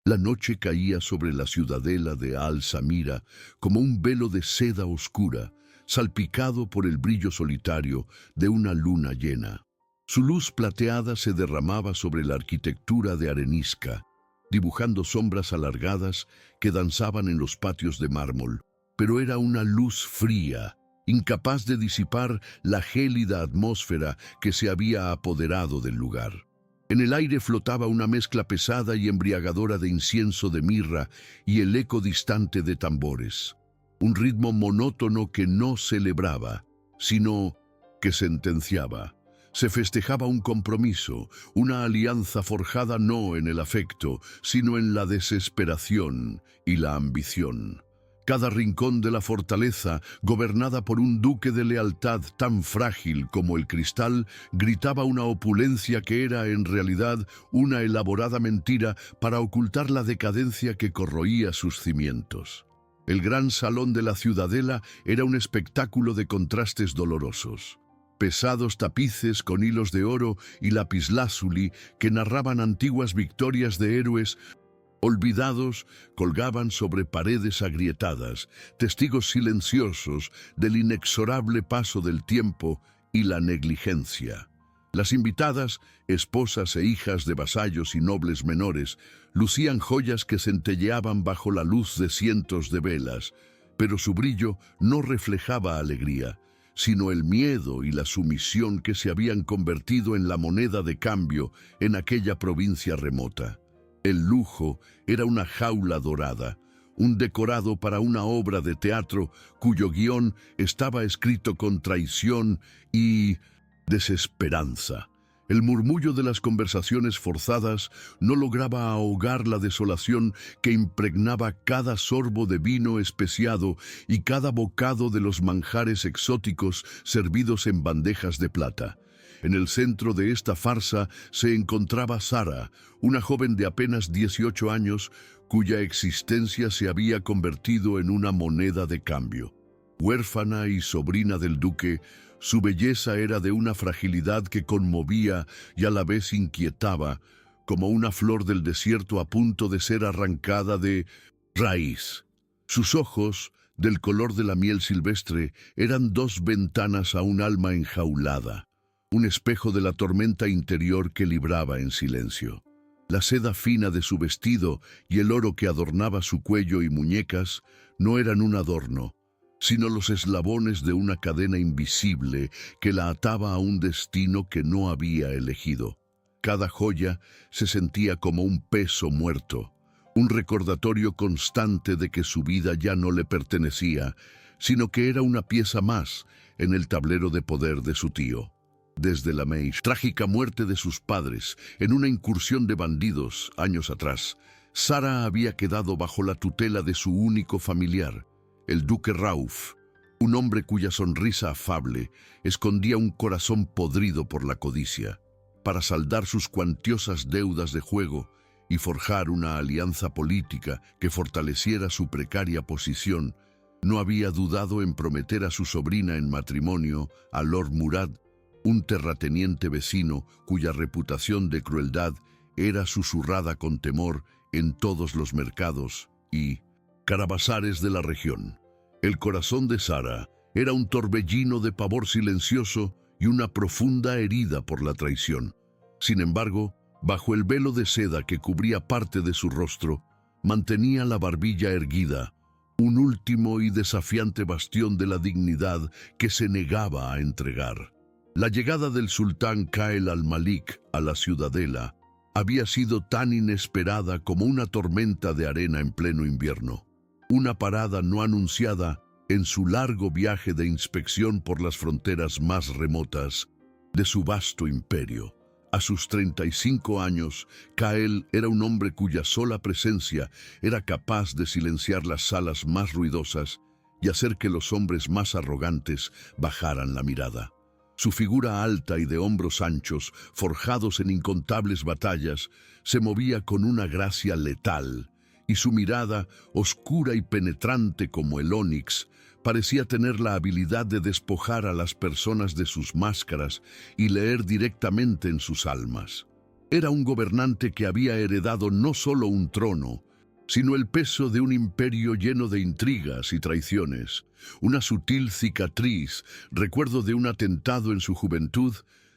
La noche caía sobre la ciudadela de Al-Samira como un velo de seda oscura, salpicado por el brillo solitario de una luna llena. Su luz plateada se derramaba sobre la arquitectura de arenisca, dibujando sombras alargadas que danzaban en los patios de mármol, pero era una luz fría, incapaz de disipar la gélida atmósfera que se había apoderado del lugar. En el aire flotaba una mezcla pesada y embriagadora de incienso de mirra y el eco distante de tambores. Un ritmo monótono que no celebraba, sino que sentenciaba. Se festejaba un compromiso, una alianza forjada no en el afecto, sino en la desesperación y la ambición. Cada rincón de la fortaleza, gobernada por un duque de lealtad tan frágil como el cristal, gritaba una opulencia que era en realidad una elaborada mentira para ocultar la decadencia que corroía sus cimientos. El gran salón de la ciudadela era un espectáculo de contrastes dolorosos. Pesados tapices con hilos de oro y lapislázuli que narraban antiguas victorias de héroes olvidados colgaban sobre paredes agrietadas, testigos silenciosos del inexorable paso del tiempo y la negligencia. Las invitadas, esposas e hijas de vasallos y nobles menores, lucían joyas que centelleaban bajo la luz de cientos de velas, pero su brillo no reflejaba alegría, sino el miedo y la sumisión que se habían convertido en la moneda de cambio en aquella provincia remota. El lujo era una jaula dorada, un decorado para una obra de teatro cuyo guión estaba escrito con traición y desesperanza. El murmullo de las conversaciones forzadas no lograba ahogar la desolación que impregnaba cada sorbo de vino especiado y cada bocado de los manjares exóticos servidos en bandejas de plata. En el centro de esta farsa se encontraba Sara, una joven de apenas 18 años, cuya existencia se había convertido en una moneda de cambio. Huérfana y sobrina del duque, su belleza era de una fragilidad que conmovía y a la vez inquietaba, como una flor del desierto a punto de ser arrancada de raíz. Sus ojos, del color de la miel silvestre, eran dos ventanas a un alma enjaulada, un espejo de la tormenta interior que libraba en silencio. La seda fina de su vestido y el oro que adornaba su cuello y muñecas no eran un adorno, sino los eslabones de una cadena invisible que la ataba a un destino que no había elegido. Cada joya se sentía como un peso muerto, un recordatorio constante de que su vida ya no le pertenecía, sino que era una pieza más en el tablero de poder de su tío. Desde la trágica muerte de sus padres en una incursión de bandidos años atrás, Sara había quedado bajo la tutela de su único familiar, el duque Rauf, un hombre cuya sonrisa afable escondía un corazón podrido por la codicia. Para saldar sus cuantiosas deudas de juego y forjar una alianza política que fortaleciera su precaria posición, no había dudado en prometer a su sobrina en matrimonio a Lord Murad, un terrateniente vecino cuya reputación de crueldad era susurrada con temor en todos los mercados y carabazares de la región. El corazón de Sara era un torbellino de pavor silencioso y una profunda herida por la traición. Sin embargo, bajo el velo de seda que cubría parte de su rostro, mantenía la barbilla erguida, un último y desafiante bastión de la dignidad que se negaba a entregar. La llegada del sultán Khaled al-Malik a la ciudadela había sido tan inesperada como una tormenta de arena en pleno invierno, una parada no anunciada en su largo viaje de inspección por las fronteras más remotas de su vasto imperio. A sus 35 años, Khaled era un hombre cuya sola presencia era capaz de silenciar las salas más ruidosas y hacer que los hombres más arrogantes bajaran la mirada. Su figura alta y de hombros anchos, forjados en incontables batallas, se movía con una gracia letal, y su mirada, oscura y penetrante como el ónix, parecía tener la habilidad de despojar a las personas de sus máscaras y leer directamente en sus almas. Era un gobernante que había heredado no solo un trono, sino el peso de un imperio lleno de intrigas y traiciones. Una sutil cicatriz, recuerdo de un atentado en su juventud,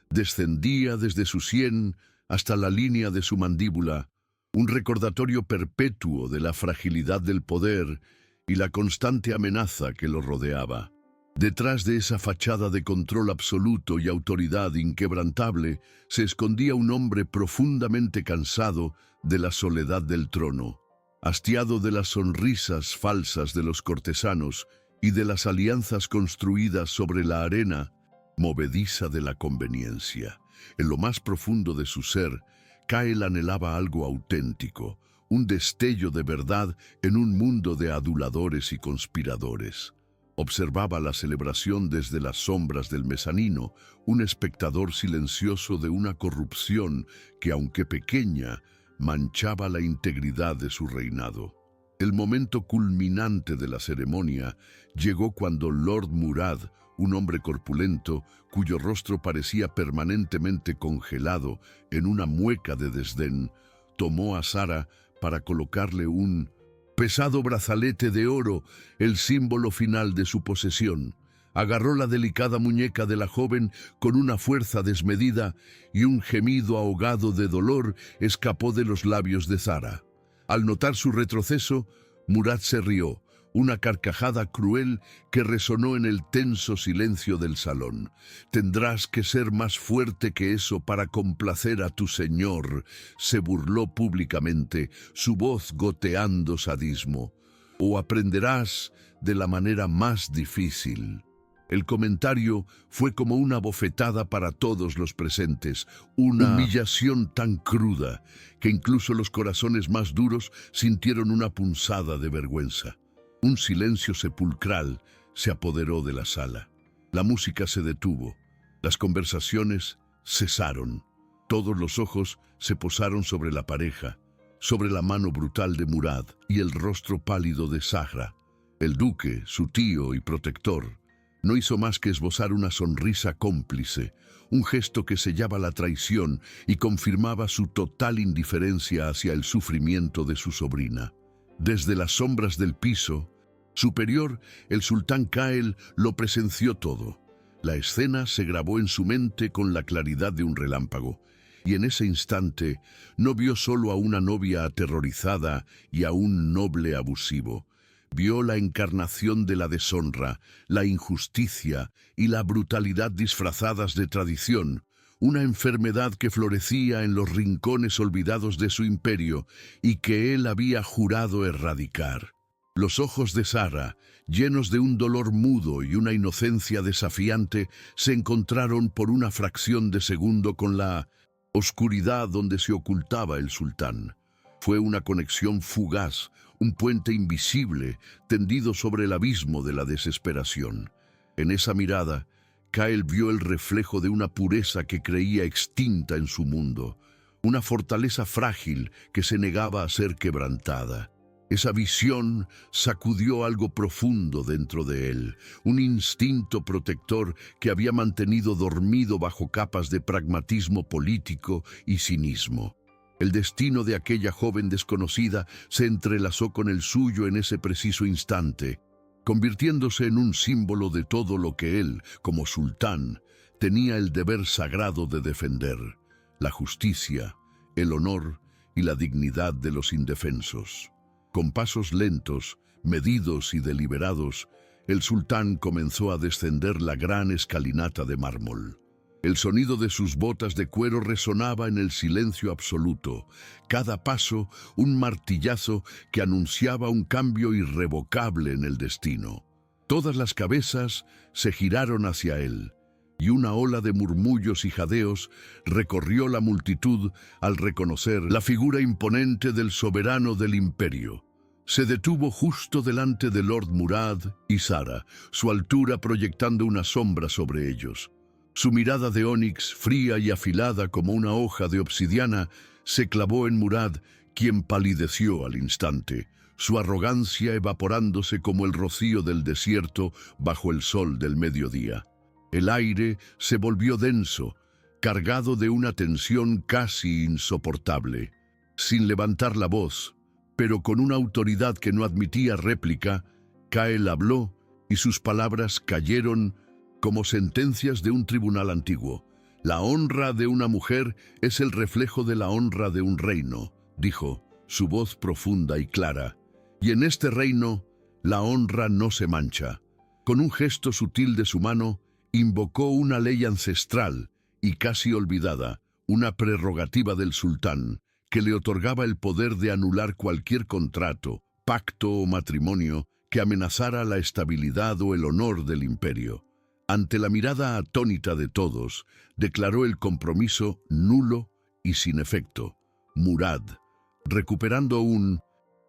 descendía desde su sien hasta la línea de su mandíbula, un recordatorio perpetuo de la fragilidad del poder y la constante amenaza que lo rodeaba. Detrás de esa fachada de control absoluto y autoridad inquebrantable se escondía un hombre profundamente cansado de la soledad del trono, hastiado de las sonrisas falsas de los cortesanos y de las alianzas construidas sobre la arena movediza de la conveniencia. En lo más profundo de su ser, Kyle anhelaba algo auténtico, un destello de verdad en un mundo de aduladores y conspiradores. Observaba la celebración desde las sombras del mezanino, un espectador silencioso de una corrupción que, aunque pequeña, manchaba la integridad de su reinado. El momento culminante de la ceremonia llegó cuando Lord Murad, un hombre corpulento, cuyo rostro parecía permanentemente congelado en una mueca de desdén, tomó a Sara para colocarle un pesado brazalete de oro, el símbolo final de su posesión. Agarró la delicada muñeca de la joven con una fuerza desmedida y un gemido ahogado de dolor escapó de los labios de Sara. Al notar su retroceso, Murad se rió, una carcajada cruel que resonó en el tenso silencio del salón. «Tendrás que ser más fuerte que eso para complacer a tu señor», se burló públicamente, su voz goteando sadismo. «O aprenderás de la manera más difícil». El comentario fue como una bofetada para todos los presentes, una humillación tan cruda que incluso los corazones más duros sintieron una punzada de vergüenza. Un silencio sepulcral se apoderó de la sala. La música se detuvo, las conversaciones cesaron. Todos los ojos se posaron sobre la pareja, sobre la mano brutal de Murad y el rostro pálido de Zahra. El duque, su tío y protector, no hizo más que esbozar una sonrisa cómplice, un gesto que sellaba la traición y confirmaba su total indiferencia hacia el sufrimiento de su sobrina. Desde las sombras del piso superior, el sultán Kyle lo presenció todo. La escena se grabó en su mente con la claridad de un relámpago, y en ese instante no vio solo a una novia aterrorizada y a un noble abusivo. Vio la encarnación de la deshonra, la injusticia y la brutalidad disfrazadas de tradición, una enfermedad que florecía en los rincones olvidados de su imperio y que él había jurado erradicar. Los ojos de Sara, llenos de un dolor mudo y una inocencia desafiante, se encontraron por una fracción de segundo con la oscuridad donde se ocultaba el sultán. Fue una conexión fugaz, un puente invisible tendido sobre el abismo de la desesperación. En esa mirada, Kyle vio el reflejo de una pureza que creía extinta en su mundo, una fortaleza frágil que se negaba a ser quebrantada. Esa visión sacudió algo profundo dentro de él, un instinto protector que había mantenido dormido bajo capas de pragmatismo político y cinismo. El destino de aquella joven desconocida se entrelazó con el suyo en ese preciso instante, convirtiéndose en un símbolo de todo lo que él, como sultán, tenía el deber sagrado de defender: la justicia, el honor y la dignidad de los indefensos. Con pasos lentos, medidos y deliberados, el sultán comenzó a descender la gran escalinata de mármol. El sonido de sus botas de cuero resonaba en el silencio absoluto, cada paso un martillazo que anunciaba un cambio irrevocable en el destino. Todas las cabezas se giraron hacia él, y una ola de murmullos y jadeos recorrió la multitud al reconocer la figura imponente del soberano del imperio. Se detuvo justo delante de Lord Murad y Sara, su altura proyectando una sombra sobre ellos. Su mirada de ónix, fría y afilada como una hoja de obsidiana, se clavó en Murad, quien palideció al instante, su arrogancia evaporándose como el rocío del desierto bajo el sol del mediodía. El aire se volvió denso, cargado de una tensión casi insoportable. Sin levantar la voz, pero con una autoridad que no admitía réplica, Cael habló y sus palabras cayeron como sentencias de un tribunal antiguo. La honra de una mujer es el reflejo de la honra de un reino, dijo, su voz profunda y clara. Y en este reino, la honra no se mancha. Con un gesto sutil de su mano, invocó una ley ancestral y casi olvidada, una prerrogativa del sultán, que le otorgaba el poder de anular cualquier contrato, pacto o matrimonio que amenazara la estabilidad o el honor del imperio. Ante la mirada atónita de todos, declaró el compromiso nulo y sin efecto. Murad, recuperando un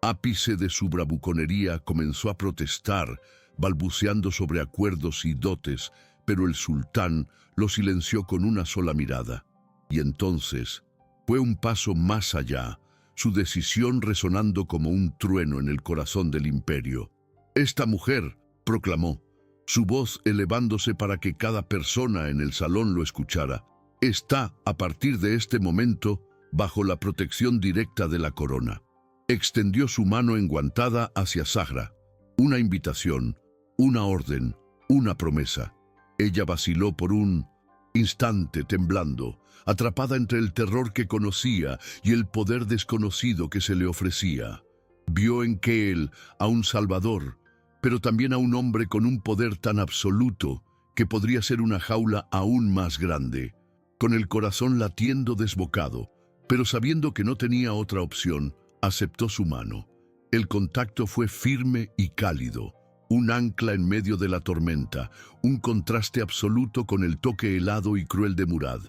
ápice de su bravuconería, comenzó a protestar, balbuceando sobre acuerdos y dotes, pero el sultán lo silenció con una sola mirada. Y entonces fue un paso más allá, su decisión resonando como un trueno en el corazón del imperio. «Esta mujer», proclamó, su voz elevándose para que cada persona en el salón lo escuchara, «está, a partir de este momento, bajo la protección directa de la corona». Extendió su mano enguantada hacia Zahra. Una invitación, una orden, una promesa. Ella vaciló por un instante, temblando, atrapada entre el terror que conocía y el poder desconocido que se le ofrecía. Vio en Cael a un salvador, pero también a un hombre con un poder tan absoluto que podría ser una jaula aún más grande. Con el corazón latiendo desbocado, pero sabiendo que no tenía otra opción, aceptó su mano. El contacto fue firme y cálido, un ancla en medio de la tormenta, un contraste absoluto con el toque helado y cruel de Murad.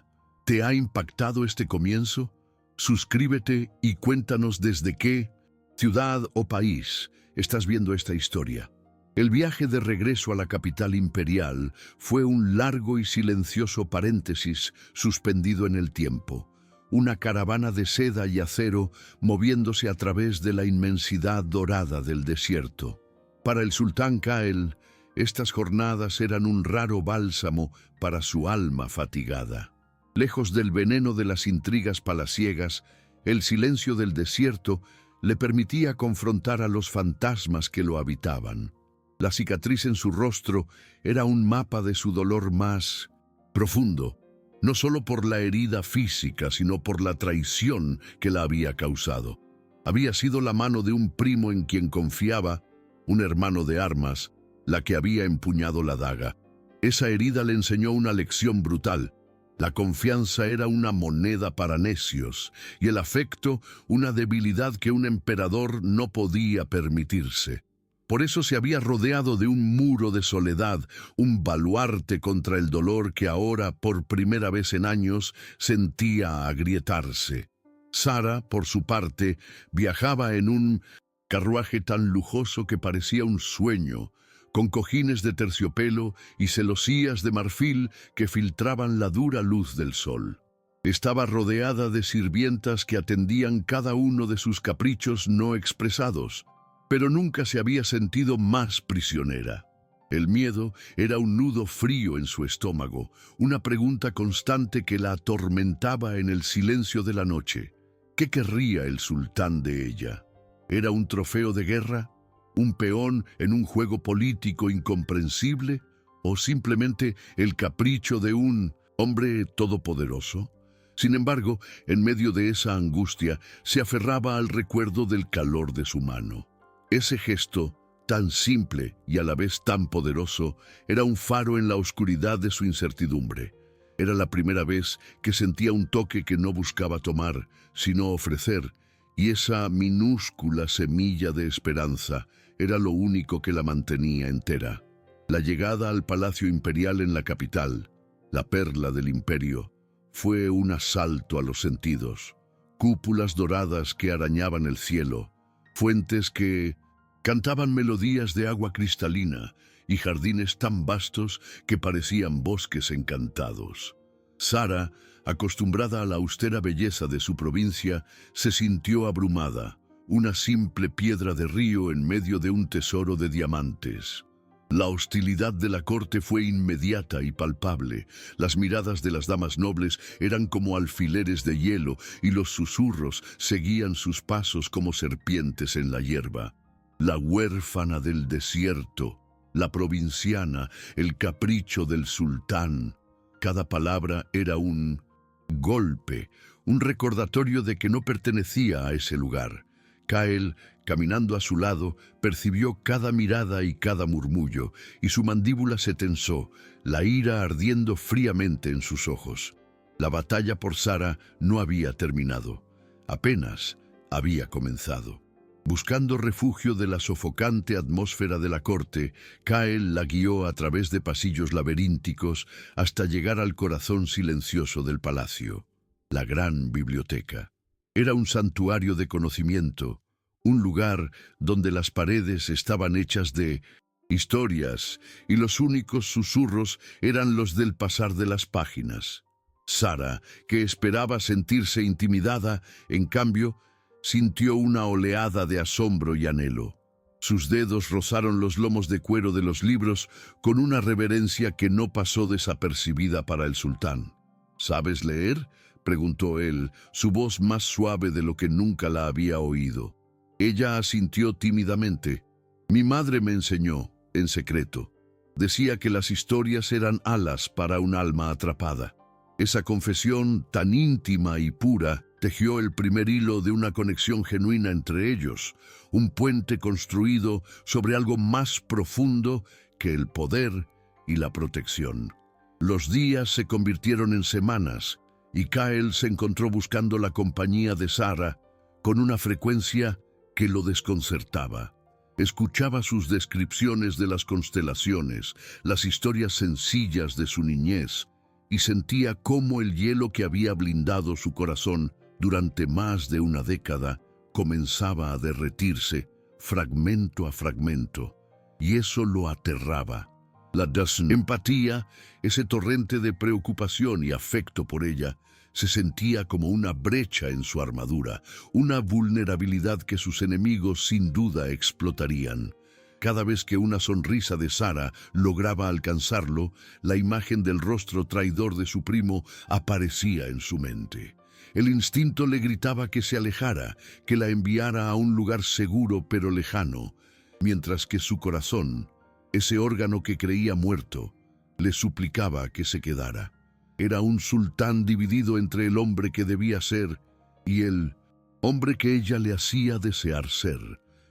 ¿Te ha impactado este comienzo? Suscríbete y cuéntanos desde qué ciudad o país estás viendo esta historia. El viaje de regreso a la capital imperial fue un largo y silencioso paréntesis suspendido en el tiempo. Una caravana de seda y acero moviéndose a través de la inmensidad dorada del desierto. Para el sultán Cael, estas jornadas eran un raro bálsamo para su alma fatigada. Lejos del veneno de las intrigas palaciegas, el silencio del desierto le permitía confrontar a los fantasmas que lo habitaban. La cicatriz en su rostro era un mapa de su dolor más profundo, no solo por la herida física, sino por la traición que la había causado. Había sido la mano de un primo en quien confiaba, un hermano de armas, la que había empuñado la daga. Esa herida le enseñó una lección brutal. La confianza era una moneda para necios, y el afecto una debilidad que un emperador no podía permitirse. Por eso se había rodeado de un muro de soledad, un baluarte contra el dolor que ahora, por primera vez en años, sentía agrietarse. Sara, por su parte, viajaba en un carruaje tan lujoso que parecía un sueño, con cojines de terciopelo y celosías de marfil que filtraban la dura luz del sol. Estaba rodeada de sirvientas que atendían cada uno de sus caprichos no expresados, pero nunca se había sentido más prisionera. El miedo era un nudo frío en su estómago, una pregunta constante que la atormentaba en el silencio de la noche. ¿Qué querría el sultán de ella? ¿Era un trofeo de guerra? ¿Un peón en un juego político incomprensible? ¿O simplemente el capricho de un hombre todopoderoso? Sin embargo, en medio de esa angustia, se aferraba al recuerdo del calor de su mano. Ese gesto, tan simple y a la vez tan poderoso, era un faro en la oscuridad de su incertidumbre. Era la primera vez que sentía un toque que no buscaba tomar, sino ofrecer, y esa minúscula semilla de esperanza era lo único que la mantenía entera. La llegada al Palacio Imperial en la capital, la perla del imperio, fue un asalto a los sentidos. Cúpulas doradas que arañaban el cielo, fuentes que cantaban melodías de agua cristalina y jardines tan vastos que parecían bosques encantados. Sara, acostumbrada a la austera belleza de su provincia, se sintió abrumada, una simple piedra de río en medio de un tesoro de diamantes. La hostilidad de la corte fue inmediata y palpable. Las miradas de las damas nobles eran como alfileres de hielo y los susurros seguían sus pasos como serpientes en la hierba. La huérfana del desierto, la provinciana, el capricho del sultán. Cada palabra era un golpe, un recordatorio de que no pertenecía a ese lugar. Kael, caminando a su lado, percibió cada mirada y cada murmullo, y su mandíbula se tensó, la ira ardiendo fríamente en sus ojos. La batalla por Sara no había terminado, apenas había comenzado. Buscando refugio de la sofocante atmósfera de la corte, Kael la guió a través de pasillos laberínticos hasta llegar al corazón silencioso del palacio, la gran biblioteca. Era un santuario de conocimiento, un lugar donde las paredes estaban hechas de historias y los únicos susurros eran los del pasar de las páginas. Sara, que esperaba sentirse intimidada, en cambio, sintió una oleada de asombro y anhelo. Sus dedos rozaron los lomos de cuero de los libros con una reverencia que no pasó desapercibida para el sultán. ¿Sabes leer?, preguntó él, su voz más suave de lo que nunca la había oído. Ella asintió tímidamente. Mi madre me enseñó, en secreto. Decía que las historias eran alas para un alma atrapada. Esa confesión tan íntima y pura tejió el primer hilo de una conexión genuina entre ellos, un puente construido sobre algo más profundo que el poder y la protección. Los días se convirtieron en semanas, y Kael se encontró buscando la compañía de Sara con una frecuencia que lo desconcertaba. Escuchaba sus descripciones de las constelaciones, las historias sencillas de su niñez, y sentía cómo el hielo que había blindado su corazón durante más de una década comenzaba a derretirse, fragmento a fragmento, y eso lo aterraba. La empatía, ese torrente de preocupación y afecto por ella, se sentía como una brecha en su armadura, una vulnerabilidad que sus enemigos sin duda explotarían. Cada vez que una sonrisa de Sara lograba alcanzarlo, la imagen del rostro traidor de su primo aparecía en su mente. El instinto le gritaba que se alejara, que la enviara a un lugar seguro pero lejano, mientras que su corazón, ese órgano que creía muerto, le suplicaba que se quedara. Era un sultán dividido entre el hombre que debía ser y el hombre que ella le hacía desear ser.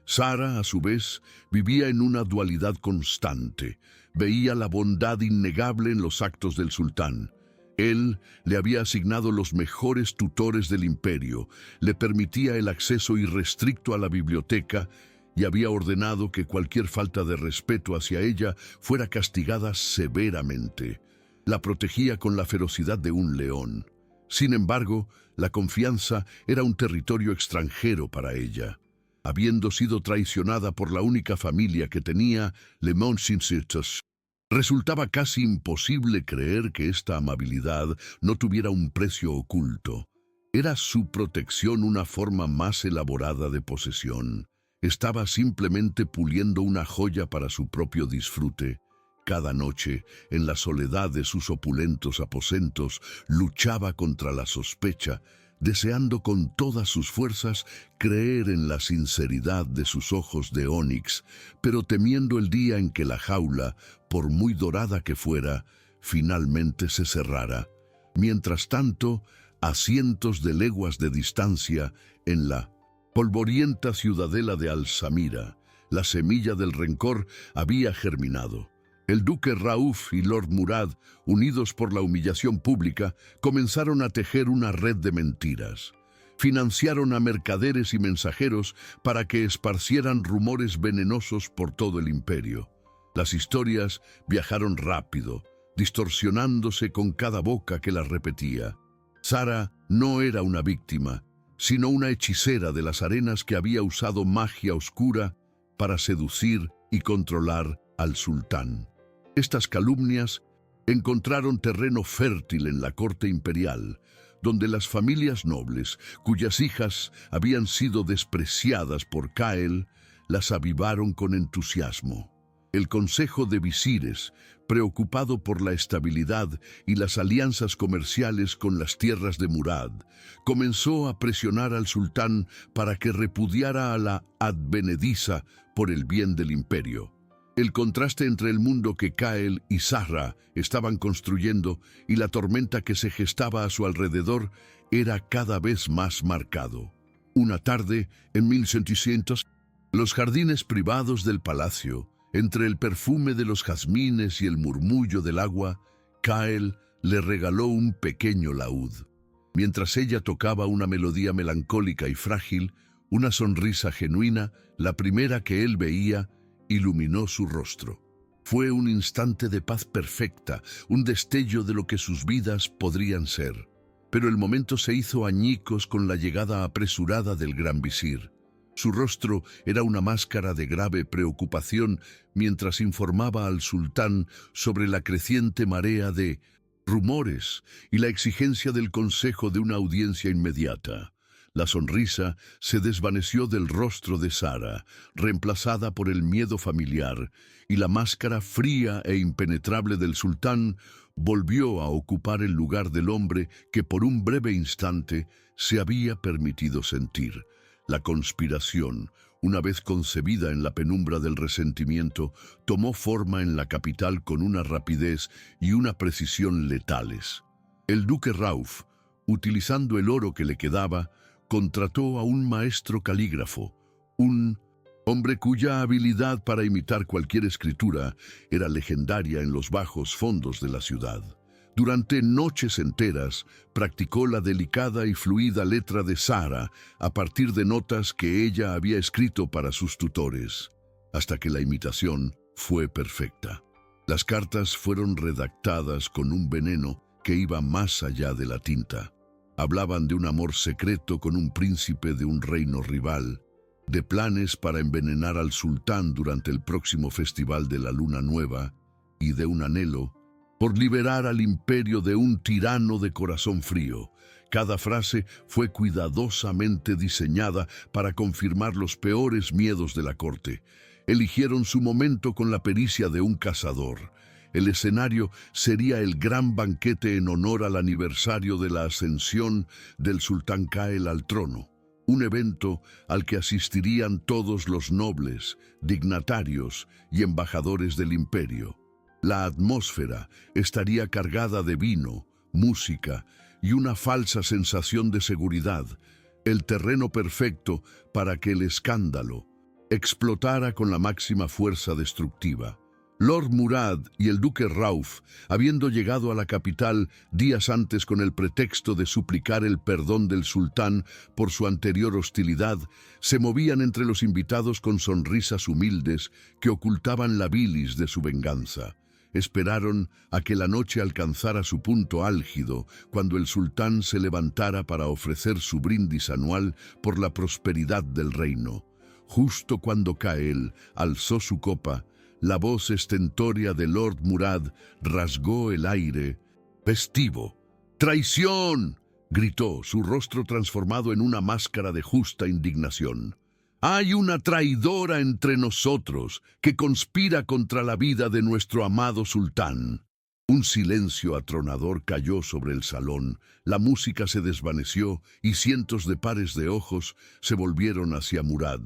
Sara, a su vez, vivía en una dualidad constante. Veía la bondad innegable en los actos del sultán. Él le había asignado los mejores tutores del imperio, le permitía el acceso irrestricto a la biblioteca y había ordenado que cualquier falta de respeto hacia ella fuera castigada severamente. La protegía con la ferocidad de un león. Sin embargo, la confianza era un territorio extranjero para ella. Habiendo sido traicionada por la única familia que tenía, Le Montsinsitos, resultaba casi imposible creer que esta amabilidad no tuviera un precio oculto. ¿Era su protección una forma más elaborada de posesión? Estaba simplemente puliendo una joya para su propio disfrute. Cada noche, en la soledad de sus opulentos aposentos, luchaba contra la sospecha, deseando con todas sus fuerzas creer en la sinceridad de sus ojos de ónix, pero temiendo el día en que la jaula, por muy dorada que fuera, finalmente se cerrara. Mientras tanto, a cientos de leguas de distancia, en la polvorienta ciudadela de Alsamira, la semilla del rencor había germinado. El duque Rauf y Lord Murad, unidos por la humillación pública, comenzaron a tejer una red de mentiras. Financiaron a mercaderes y mensajeros para que esparcieran rumores venenosos por todo el imperio. Las historias viajaron rápido, distorsionándose con cada boca que las repetía. Sara no era una víctima, sino una hechicera de las arenas que había usado magia oscura para seducir y controlar al sultán. Estas calumnias encontraron terreno fértil en la corte imperial, donde las familias nobles, cuyas hijas habían sido despreciadas por Kael, las avivaron con entusiasmo. El Consejo de Visires, preocupado por la estabilidad y las alianzas comerciales con las tierras de Murad, comenzó a presionar al sultán para que repudiara a la advenediza por el bien del imperio. El contraste entre el mundo que Kael y Zahra estaban construyendo y la tormenta que se gestaba a su alrededor era cada vez más marcado. Una tarde, en 1600, los jardines privados del palacio, entre el perfume de los jazmines y el murmullo del agua, Kael le regaló un pequeño laúd. Mientras ella tocaba una melodía melancólica y frágil, una sonrisa genuina, la primera que él veía, iluminó su rostro. Fue un instante de paz perfecta, un destello de lo que sus vidas podrían ser. Pero el momento se hizo añicos con la llegada apresurada del gran visir. Su rostro era una máscara de grave preocupación mientras informaba al sultán sobre la creciente marea de rumores y la exigencia del consejo de una audiencia inmediata. La sonrisa se desvaneció del rostro de Sara, reemplazada por el miedo familiar, y la máscara fría e impenetrable del sultán volvió a ocupar el lugar del hombre que por un breve instante se había permitido sentir. La conspiración, una vez concebida en la penumbra del resentimiento, tomó forma en la capital con una rapidez y una precisión letales. El duque Rauf, utilizando el oro que le quedaba, contrató a un maestro calígrafo, un hombre cuya habilidad para imitar cualquier escritura era legendaria en los bajos fondos de la ciudad. Durante noches enteras practicó la delicada y fluida letra de Sara a partir de notas que ella había escrito para sus tutores, hasta que la imitación fue perfecta. Las cartas fueron redactadas con un veneno que iba más allá de la tinta. Hablaban de un amor secreto con un príncipe de un reino rival, de planes para envenenar al sultán durante el próximo festival de la luna nueva y de un anhelo por liberar al imperio de un tirano de corazón frío. Cada frase fue cuidadosamente diseñada para confirmar los peores miedos de la corte. Eligieron su momento con la pericia de un cazador. El escenario sería el gran banquete en honor al aniversario de la ascensión del sultán Kael al trono, un evento al que asistirían todos los nobles, dignatarios y embajadores del imperio. La atmósfera estaría cargada de vino, música y una falsa sensación de seguridad, el terreno perfecto para que el escándalo explotara con la máxima fuerza destructiva. Lord Murad y el duque Rauf, habiendo llegado a la capital días antes con el pretexto de suplicar el perdón del sultán por su anterior hostilidad, se movían entre los invitados con sonrisas humildes que ocultaban la bilis de su venganza. Esperaron a que la noche alcanzara su punto álgido, cuando el sultán se levantara para ofrecer su brindis anual por la prosperidad del reino. Justo cuando Kael alzó su copa, la voz estentórea de Lord Murad rasgó el aire. «¡Festivo! ¡Traición!», gritó, su rostro transformado en una máscara de justa indignación. «Hay una traidora entre nosotros que conspira contra la vida de nuestro amado sultán». Un silencio atronador cayó sobre el salón, la música se desvaneció y cientos de pares de ojos se volvieron hacia Murad,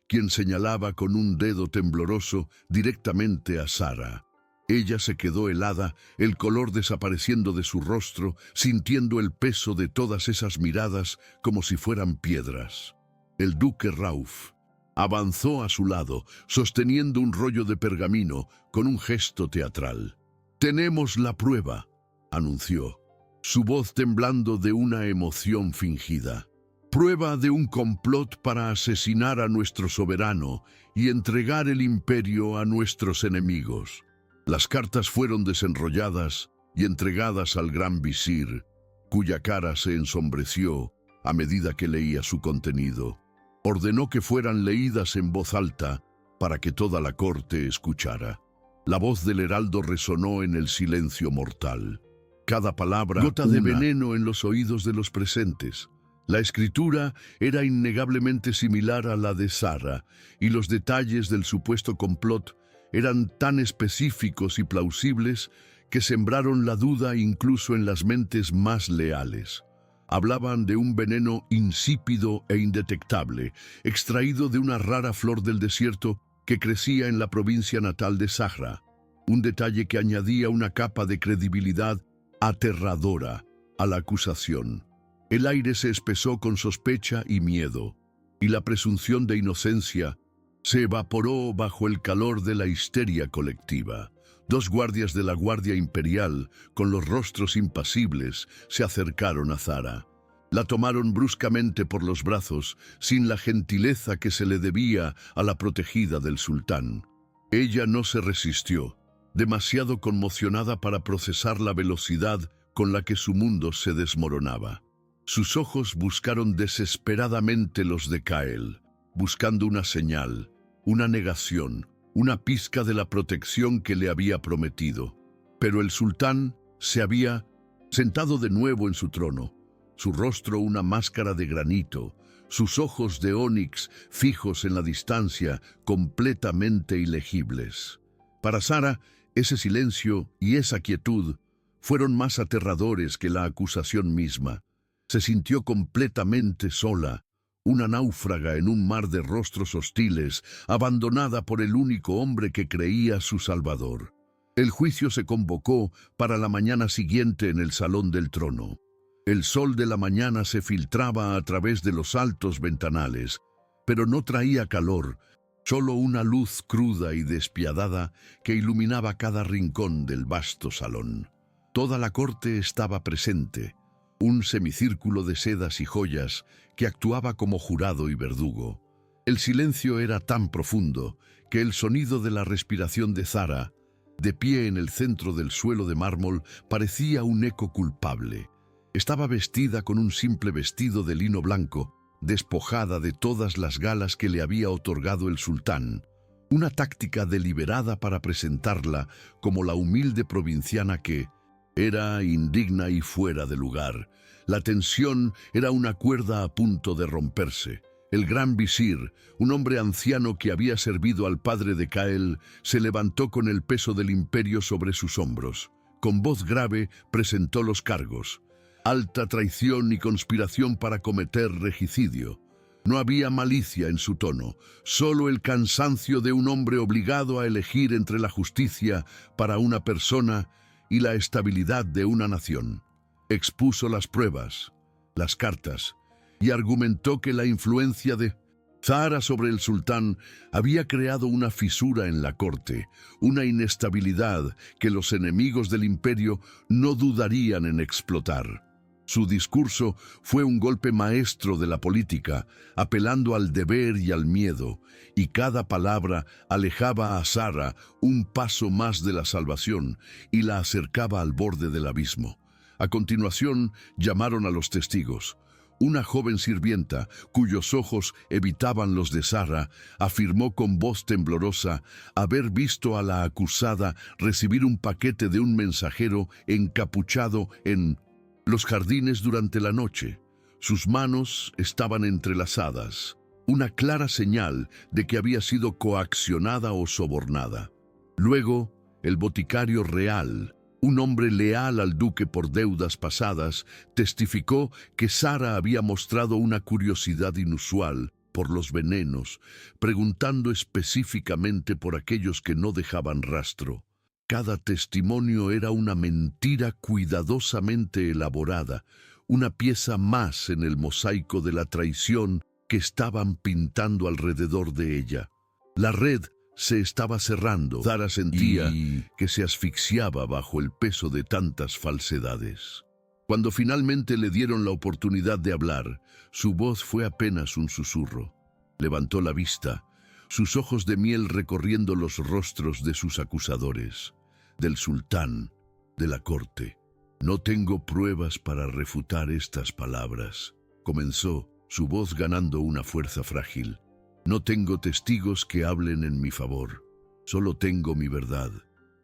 quien señalaba con un dedo tembloroso directamente a Sara. Ella se quedó helada, el color desapareciendo de su rostro, sintiendo el peso de todas esas miradas como si fueran piedras. El duque Rauf avanzó a su lado, sosteniendo un rollo de pergamino con un gesto teatral. «Tenemos la prueba», anunció, su voz temblando de una emoción fingida. «Prueba de un complot para asesinar a nuestro soberano y entregar el imperio a nuestros enemigos». Las cartas fueron desenrolladas y entregadas al gran visir, cuya cara se ensombreció a medida que leía su contenido. Ordenó que fueran leídas en voz alta para que toda la corte escuchara. La voz del heraldo resonó en el silencio mortal. Cada palabra, gota de veneno en los oídos de los presentes. La escritura era innegablemente similar a la de Sara, y los detalles del supuesto complot eran tan específicos y plausibles que sembraron la duda incluso en las mentes más leales. Hablaban de un veneno insípido e indetectable, extraído de una rara flor del desierto que crecía en la provincia natal de Zahra, un detalle que añadía una capa de credibilidad aterradora a la acusación. El aire se espesó con sospecha y miedo, y la presunción de inocencia se evaporó bajo el calor de la histeria colectiva. Dos guardias de la Guardia Imperial, con los rostros impasibles, se acercaron a Zahra. La tomaron bruscamente por los brazos, sin la gentileza que se le debía a la protegida del sultán. Ella no se resistió, demasiado conmocionada para procesar la velocidad con la que su mundo se desmoronaba. Sus ojos buscaron desesperadamente los de Kael, buscando una señal, una negación, una pizca de la protección que le había prometido. Pero el sultán se había sentado de nuevo en su trono, su rostro una máscara de granito, sus ojos de ónix fijos en la distancia, completamente ilegibles. Para Zahra, ese silencio y esa quietud fueron más aterradores que la acusación misma. Se sintió completamente sola, una náufraga en un mar de rostros hostiles, abandonada por el único hombre que creía su salvador. El juicio se convocó para la mañana siguiente en el salón del trono. El sol de la mañana se filtraba a través de los altos ventanales, pero no traía calor, solo una luz cruda y despiadada que iluminaba cada rincón del vasto salón. Toda la corte estaba presente, un semicírculo de sedas y joyas que actuaba como jurado y verdugo. El silencio era tan profundo que el sonido de la respiración de Zahra, de pie en el centro del suelo de mármol, parecía un eco culpable. Estaba vestida con un simple vestido de lino blanco, despojada de todas las galas que le había otorgado el sultán, una táctica deliberada para presentarla como la humilde provinciana que era indigna y fuera de lugar. La tensión era una cuerda a punto de romperse. El gran visir, un hombre anciano que había servido al padre de Kael, se levantó con el peso del imperio sobre sus hombros. Con voz grave presentó los cargos: alta traición y conspiración para cometer regicidio. No había malicia en su tono, solo el cansancio de un hombre obligado a elegir entre la justicia para una persona y la estabilidad de una nación. Expuso las pruebas, las cartas, y argumentó que la influencia de Zahra sobre el sultán había creado una fisura en la corte, una inestabilidad que los enemigos del imperio no dudarían en explotar. Su discurso fue un golpe maestro de la política, apelando al deber y al miedo, y cada palabra alejaba a Zahra un paso más de la salvación y la acercaba al borde del abismo. A continuación, llamaron a los testigos. Una joven sirvienta, cuyos ojos evitaban los de Zahra, afirmó con voz temblorosa haber visto a la acusada recibir un paquete de un mensajero encapuchado en los jardines durante la noche. Sus manos estaban entrelazadas, una clara señal de que había sido coaccionada o sobornada. Luego, el boticario real, un hombre leal al duque por deudas pasadas, testificó que Zahra había mostrado una curiosidad inusual por los venenos, preguntando específicamente por aquellos que no dejaban rastro. Cada testimonio era una mentira cuidadosamente elaborada, una pieza más en el mosaico de la traición que estaban pintando alrededor de ella. La red se estaba cerrando. Zahra sentía que se asfixiaba bajo el peso de tantas falsedades. Cuando finalmente le dieron la oportunidad de hablar, su voz fue apenas un susurro. Levantó la vista, sus ojos de miel recorriendo los rostros de sus acusadores, del sultán, de la corte. «No tengo pruebas para refutar estas palabras», comenzó, su voz ganando una fuerza frágil. «No tengo testigos que hablen en mi favor. Solo tengo mi verdad».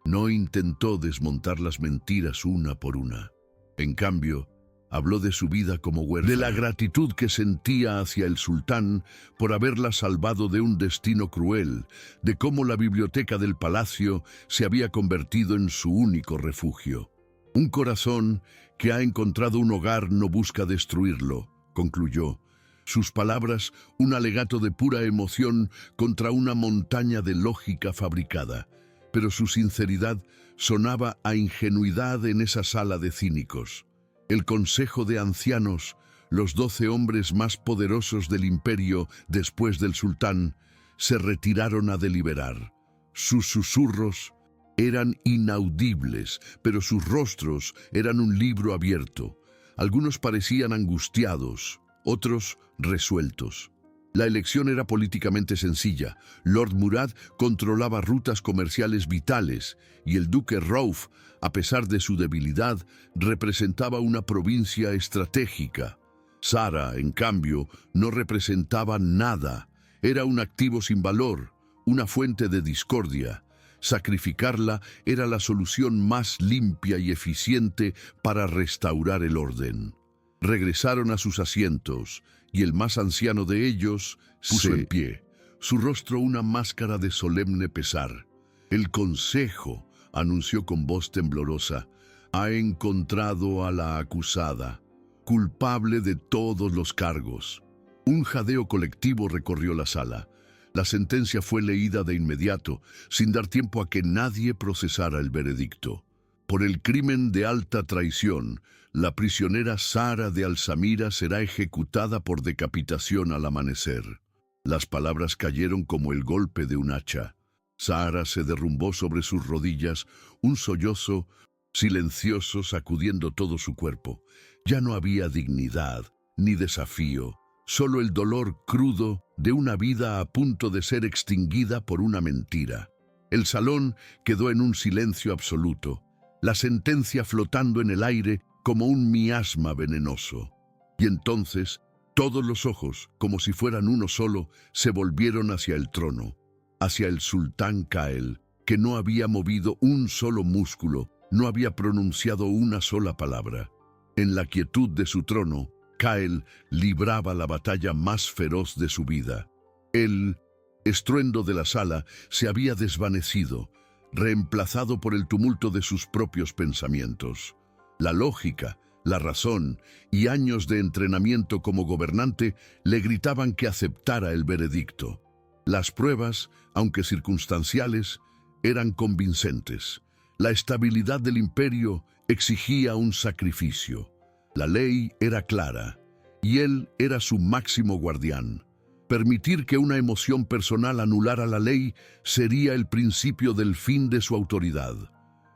No intentó desmontar las mentiras una por una. En cambio, Habló de su vida como huérfana, de la gratitud que sentía hacia el sultán por haberla salvado de un destino cruel, de cómo la biblioteca del palacio se había convertido en su único refugio. Un corazón que ha encontrado un hogar no busca destruirlo, concluyó. Sus palabras, un alegato de pura emoción contra una montaña de lógica fabricada, pero su sinceridad sonaba a ingenuidad en esa sala de cínicos. El consejo de ancianos, los 12 hombres más poderosos del imperio después del sultán, se retiraron a deliberar. Sus susurros eran inaudibles, pero sus rostros eran un libro abierto. Algunos parecían angustiados, otros resueltos. La elección era políticamente sencilla. Lord Murad controlaba rutas comerciales vitales y el duque Rauf, a pesar de su debilidad, representaba una provincia estratégica. Sara, en cambio, no representaba nada. Era un activo sin valor, una fuente de discordia. Sacrificarla era la solución más limpia y eficiente para restaurar el orden. Regresaron a sus asientos, y el más anciano de ellos puso en pie, su rostro una máscara de solemne pesar. El consejo, anunció con voz temblorosa, ha encontrado a la acusada, culpable de todos los cargos. Un jadeo colectivo recorrió la sala. La sentencia fue leída de inmediato, sin dar tiempo a que nadie procesara el veredicto. Por el crimen de alta traición, la prisionera Sara de Alsamira será ejecutada por decapitación al amanecer. Las palabras cayeron como el golpe de un hacha. Sara se derrumbó sobre sus rodillas, un sollozo silencioso sacudiendo todo su cuerpo. Ya no había dignidad ni desafío, solo el dolor crudo de una vida a punto de ser extinguida por una mentira. El salón quedó en un silencio absoluto, la sentencia flotando en el aire como un miasma venenoso. Y entonces, todos los ojos, como si fueran uno solo, se volvieron hacia el trono, hacia el sultán Kael, que no había movido un solo músculo, no había pronunciado una sola palabra. En la quietud de su trono, Kael libraba la batalla más feroz de su vida. El estruendo de la sala se había desvanecido, reemplazado por el tumulto de sus propios pensamientos. La lógica, la razón y años de entrenamiento como gobernante le gritaban que aceptara el veredicto. Las pruebas, aunque circunstanciales, eran convincentes. La estabilidad del imperio exigía un sacrificio. La ley era clara, y él era su máximo guardián. Permitir que una emoción personal anulara la ley sería el principio del fin de su autoridad.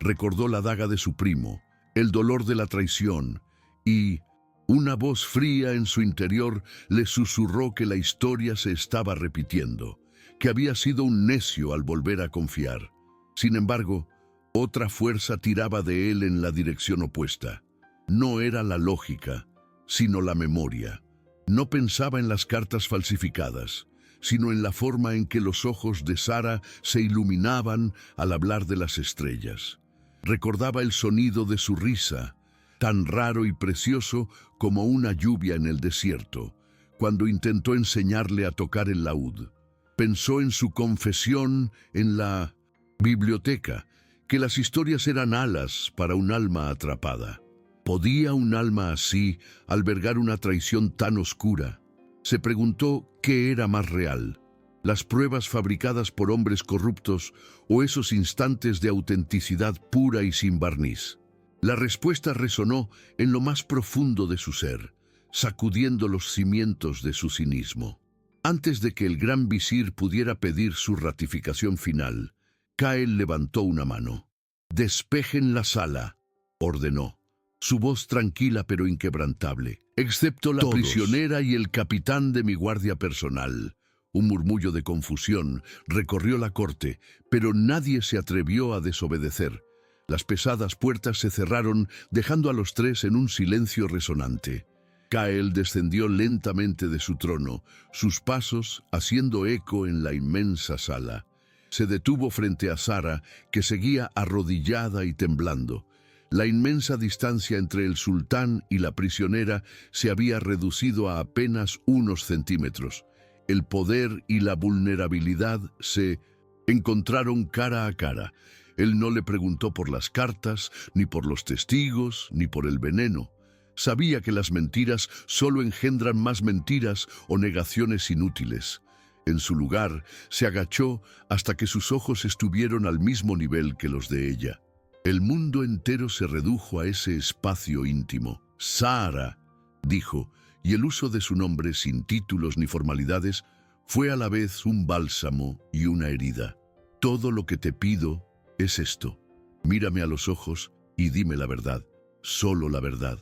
Recordó la daga de su primo, el dolor de la traición, y una voz fría en su interior le susurró que la historia se estaba repitiendo, que había sido un necio al volver a confiar. Sin embargo, otra fuerza tiraba de él en la dirección opuesta. No era la lógica, sino la memoria. No pensaba en las cartas falsificadas, sino en la forma en que los ojos de Sara se iluminaban al hablar de las estrellas. Recordaba el sonido de su risa, tan raro y precioso como una lluvia en el desierto, cuando intentó enseñarle a tocar el laúd. Pensó en su confesión en la biblioteca, que las historias eran alas para un alma atrapada. ¿Podía un alma así albergar una traición tan oscura? Se preguntó qué era más real, las pruebas fabricadas por hombres corruptos o esos instantes de autenticidad pura y sin barniz. La respuesta resonó en lo más profundo de su ser, sacudiendo los cimientos de su cinismo. Antes de que el gran visir pudiera pedir su ratificación final, Kael levantó una mano. «Despejen la sala», ordenó. Su voz tranquila pero inquebrantable. «Excepto la prisionera y el capitán de mi guardia personal». Un murmullo de confusión recorrió la corte, pero nadie se atrevió a desobedecer. Las pesadas puertas se cerraron, dejando a los tres en un silencio resonante. Kael descendió lentamente de su trono, sus pasos haciendo eco en la inmensa sala. Se detuvo frente a Sara, que seguía arrodillada y temblando. La inmensa distancia entre el sultán y la prisionera se había reducido a apenas unos centímetros. El poder y la vulnerabilidad se encontraron cara a cara. Él no le preguntó por las cartas, ni por los testigos, ni por el veneno. Sabía que las mentiras solo engendran más mentiras o negaciones inútiles. En su lugar, se agachó hasta que sus ojos estuvieron al mismo nivel que los de ella. El mundo entero se redujo a ese espacio íntimo. Sara, dijo, y el uso de su nombre sin títulos ni formalidades fue a la vez un bálsamo y una herida. Todo lo que te pido es esto. Mírame a los ojos y dime la verdad, solo la verdad.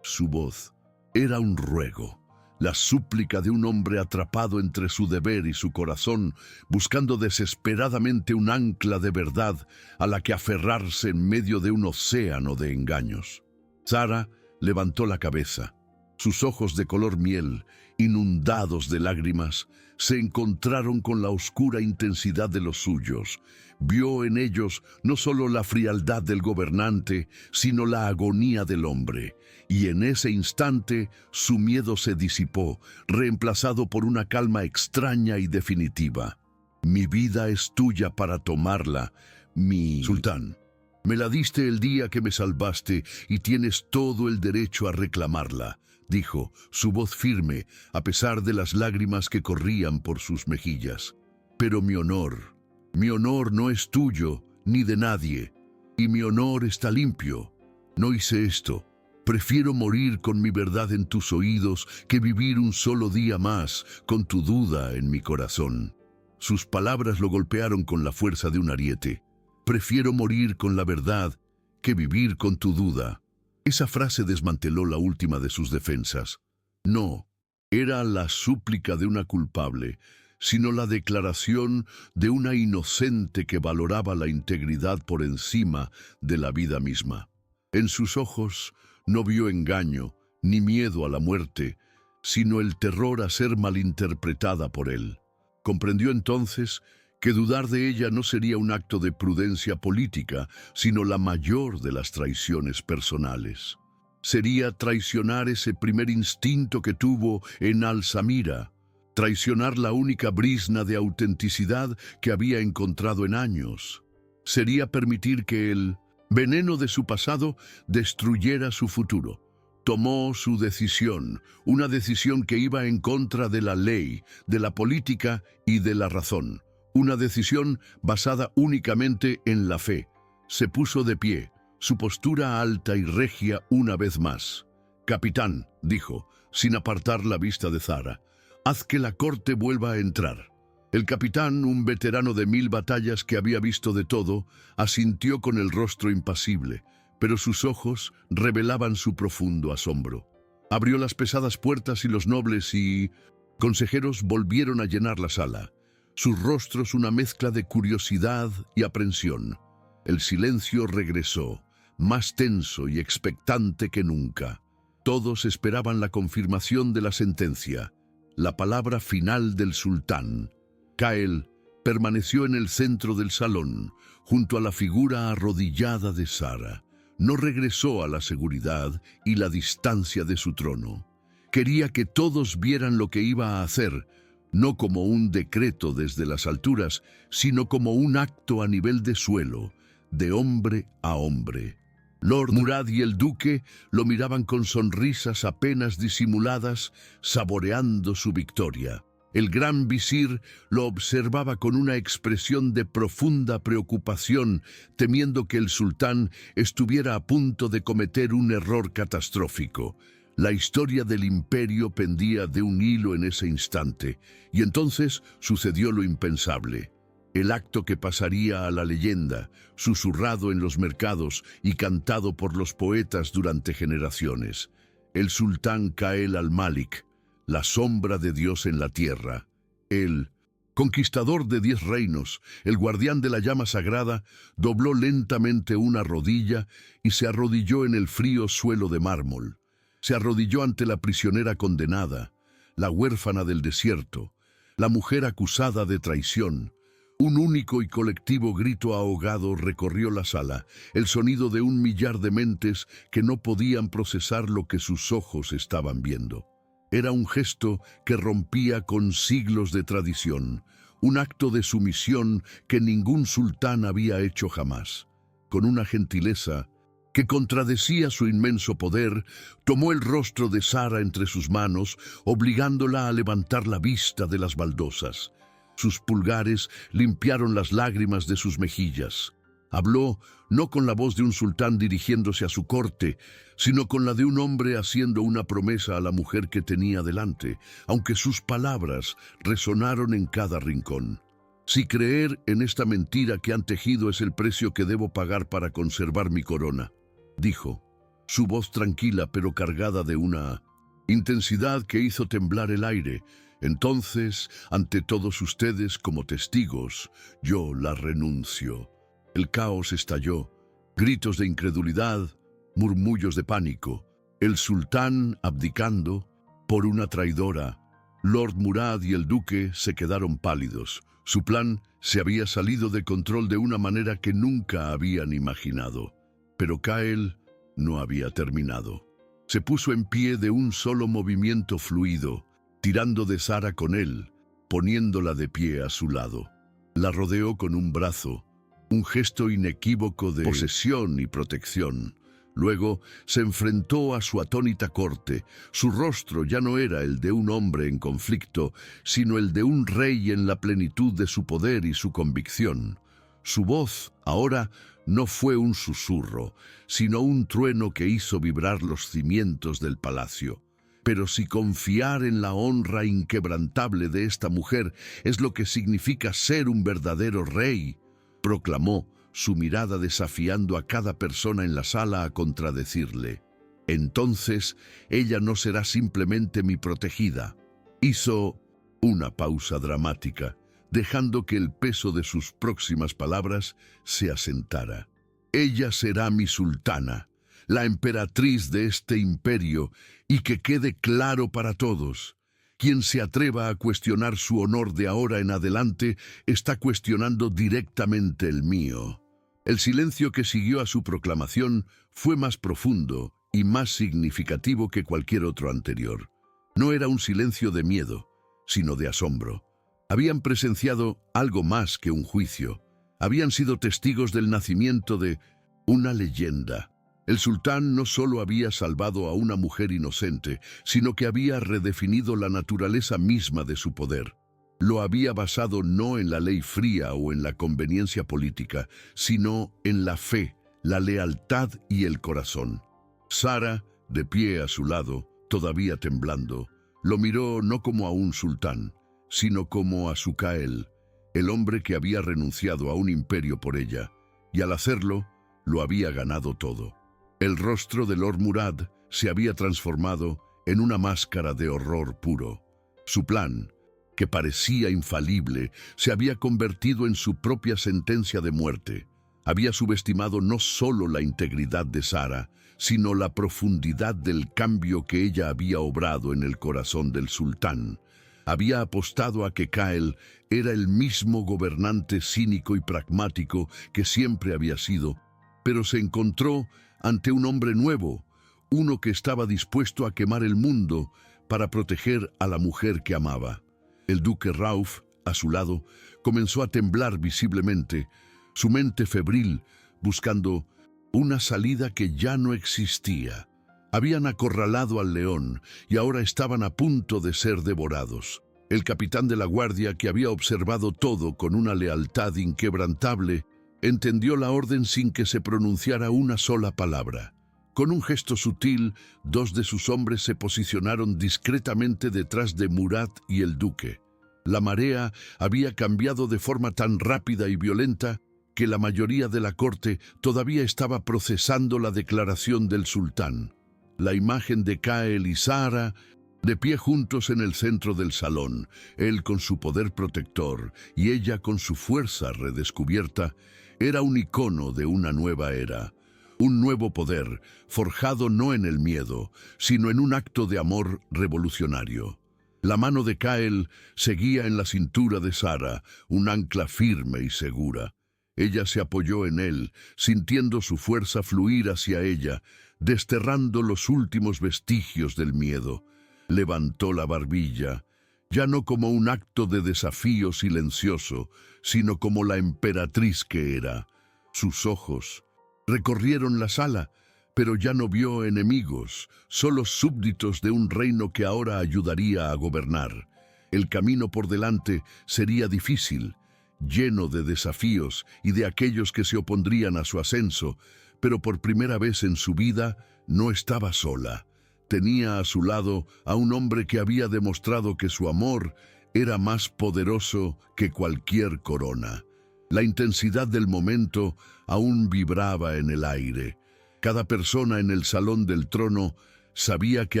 Su voz era un ruego, la súplica de un hombre atrapado entre su deber y su corazón, buscando desesperadamente un ancla de verdad a la que aferrarse en medio de un océano de engaños. Sara levantó la cabeza. Sus ojos de color miel, inundados de lágrimas, se encontraron con la oscura intensidad de los suyos. Vio en ellos no solo la frialdad del gobernante, sino la agonía del hombre. Y en ese instante su miedo se disipó, reemplazado por una calma extraña y definitiva. Mi vida es tuya para tomarla, mi sultán. Me la diste el día que me salvaste y tienes todo el derecho a reclamarla, dijo, su voz firme, a pesar de las lágrimas que corrían por sus mejillas. Pero mi honor no es tuyo ni de nadie, y mi honor está limpio. No hice esto. Prefiero morir con mi verdad en tus oídos que vivir un solo día más con tu duda en mi corazón. Sus palabras lo golpearon con la fuerza de un ariete. Prefiero morir con la verdad que vivir con tu duda. Esa frase desmanteló la última de sus defensas. No, era la súplica de una culpable, sino la declaración de una inocente que valoraba la integridad por encima de la vida misma. En sus ojos no vio engaño ni miedo a la muerte, sino el terror a ser malinterpretada por él. Comprendió entonces que dudar de ella no sería un acto de prudencia política, sino la mayor de las traiciones personales. Sería traicionar ese primer instinto que tuvo en Alsamira, traicionar la única brizna de autenticidad que había encontrado en años. Sería permitir que el veneno de su pasado destruyera su futuro. Tomó su decisión, una decisión que iba en contra de la ley, de la política y de la razón. Una decisión basada únicamente en la fe. Se puso de pie, su postura alta y regia una vez más. «Capitán», dijo, sin apartar la vista de Sara, «haz que la corte vuelva a entrar». El capitán, un veterano de 1000 batallas que había visto de todo, asintió con el rostro impasible, pero sus ojos revelaban su profundo asombro. Abrió las pesadas puertas y los nobles y consejeros volvieron a llenar la sala. Sus rostros una mezcla de curiosidad y aprensión. El silencio regresó, más tenso y expectante que nunca. Todos esperaban la confirmación de la sentencia, la palabra final del sultán. Kael permaneció en el centro del salón, junto a la figura arrodillada de Sara. No regresó a la seguridad y la distancia de su trono. Quería que todos vieran lo que iba a hacer, no como un decreto desde las alturas, sino como un acto a nivel de suelo, de hombre a hombre. Lord Murad y el duque lo miraban con sonrisas apenas disimuladas, saboreando su victoria. El gran visir lo observaba con una expresión de profunda preocupación, temiendo que el sultán estuviera a punto de cometer un error catastrófico. La historia del imperio pendía de un hilo en ese instante, y entonces sucedió lo impensable. El acto que pasaría a la leyenda, susurrado en los mercados y cantado por los poetas durante generaciones. El sultán Kael al-Malik, la sombra de Dios en la tierra, el conquistador de 10 reinos, el guardián de la llama sagrada, dobló lentamente una rodilla y se arrodilló en el frío suelo de mármol. Se arrodilló ante la prisionera condenada, la huérfana del desierto, la mujer acusada de traición. Un único y colectivo grito ahogado recorrió la sala, el sonido de 1 millar de mentes que no podían procesar lo que sus ojos estaban viendo. Era un gesto que rompía con siglos de tradición, un acto de sumisión que ningún sultán había hecho jamás. Con una gentileza que contradecía su inmenso poder, tomó el rostro de Sara entre sus manos, obligándola a levantar la vista de las baldosas. Sus pulgares limpiaron las lágrimas de sus mejillas. Habló no con la voz de un sultán dirigiéndose a su corte, sino con la de un hombre haciendo una promesa a la mujer que tenía delante, aunque sus palabras resonaron en cada rincón. Si creer en esta mentira que han tejido es el precio que debo pagar para conservar mi corona, dijo, su voz tranquila pero cargada de una intensidad que hizo temblar el aire. Entonces, ante todos ustedes como testigos, yo la renuncio. El caos estalló, gritos de incredulidad, murmullos de pánico. El sultán abdicando por una traidora. Lord Murad y el duque se quedaron pálidos. Su plan se había salido de control de una manera que nunca habían imaginado. Pero Kael no había terminado. Se puso en pie de un solo movimiento fluido, tirando de Sara con él, poniéndola de pie a su lado. La rodeó con un brazo, un gesto inequívoco de posesión y protección. Luego se enfrentó a su atónita corte. Su rostro ya no era el de un hombre en conflicto, sino el de un rey en la plenitud de su poder y su convicción. Su voz, ahora, no fue un susurro, sino un trueno que hizo vibrar los cimientos del palacio. Pero si confiar en la honra inquebrantable de esta mujer es lo que significa ser un verdadero rey, proclamó, su mirada desafiando a cada persona en la sala a contradecirle. Entonces, ella no será simplemente mi protegida. Hizo una pausa dramática, dejando que el peso de sus próximas palabras se asentara. Ella será mi sultana, la emperatriz de este imperio, y que quede claro para todos. Quien se atreva a cuestionar su honor de ahora en adelante está cuestionando directamente el mío. El silencio que siguió a su proclamación fue más profundo y más significativo que cualquier otro anterior. No era un silencio de miedo, sino de asombro. Habían presenciado algo más que un juicio. Habían sido testigos del nacimiento de una leyenda. El sultán no solo había salvado a una mujer inocente, sino que había redefinido la naturaleza misma de su poder. Lo había basado no en la ley fría o en la conveniencia política, sino en la fe, la lealtad y el corazón. Sara, de pie a su lado, todavía temblando, lo miró no como a un sultán, sino como a su Kael, el hombre que había renunciado a un imperio por ella, y al hacerlo, lo había ganado todo. El rostro de Lord Murad se había transformado en una máscara de horror puro. Su plan, que parecía infalible, se había convertido en su propia sentencia de muerte. Había subestimado no solo la integridad de Sara, sino la profundidad del cambio que ella había obrado en el corazón del sultán. Había apostado a que Kael era el mismo gobernante cínico y pragmático que siempre había sido, pero se encontró ante un hombre nuevo, uno que estaba dispuesto a quemar el mundo para proteger a la mujer que amaba. El duque Rauf, a su lado, comenzó a temblar visiblemente, su mente febril, buscando una salida que ya no existía. Habían acorralado al león y ahora estaban a punto de ser devorados. El capitán de la guardia, que había observado todo con una lealtad inquebrantable, entendió la orden sin que se pronunciara una sola palabra. Con un gesto sutil, 2 de sus hombres se posicionaron discretamente detrás de Murad y el duque. La marea había cambiado de forma tan rápida y violenta que la mayoría de la corte todavía estaba procesando la declaración del sultán. La imagen de Kael y Sara, de pie juntos en el centro del salón, él con su poder protector y ella con su fuerza redescubierta, era un icono de una nueva era. Un nuevo poder, forjado no en el miedo, sino en un acto de amor revolucionario. La mano de Cael seguía en la cintura de Sara, un ancla firme y segura. Ella se apoyó en él, sintiendo su fuerza fluir hacia ella, desterrando los últimos vestigios del miedo. Levantó la barbilla, ya no como un acto de desafío silencioso, sino como la emperatriz que era. Sus ojos recorrieron la sala, pero ya no vio enemigos, solo súbditos de un reino que ahora ayudaría a gobernar. El camino por delante sería difícil, lleno de desafíos y de aquellos que se opondrían a su ascenso, pero por primera vez en su vida no estaba sola. Tenía a su lado a un hombre que había demostrado que su amor era más poderoso que cualquier corona. La intensidad del momento aún vibraba en el aire. Cada persona en el salón del trono sabía que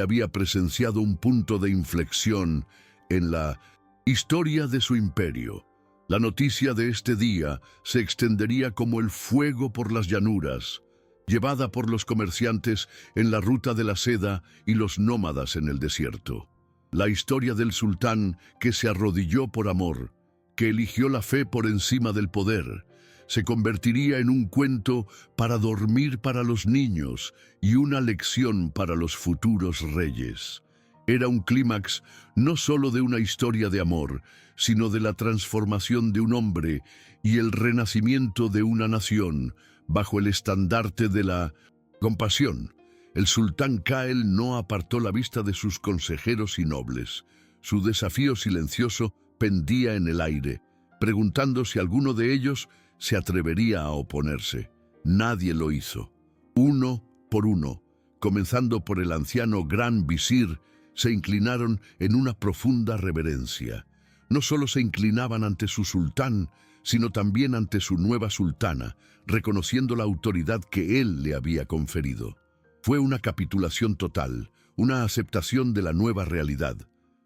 había presenciado un punto de inflexión en la historia de su imperio. La noticia de este día se extendería como el fuego por las llanuras, llevada por los comerciantes en la ruta de la seda y los nómadas en el desierto. La historia del sultán que se arrodilló por amor, que eligió la fe por encima del poder, se convertiría en un cuento para dormir para los niños y una lección para los futuros reyes. Era un clímax no solo de una historia de amor, sino de la transformación de un hombre y el renacimiento de una nación bajo el estandarte de la compasión. El sultán Cael no apartó la vista de sus consejeros y nobles. Su desafío silencioso pendía en el aire, preguntando si alguno de ellos se atrevería a oponerse. Nadie lo hizo. Uno por uno, comenzando por el anciano gran visir, se inclinaron en una profunda reverencia. No solo se inclinaban ante su sultán, sino también ante su nueva sultana, reconociendo la autoridad que él le había conferido. Fue una capitulación total, una aceptación de la nueva realidad.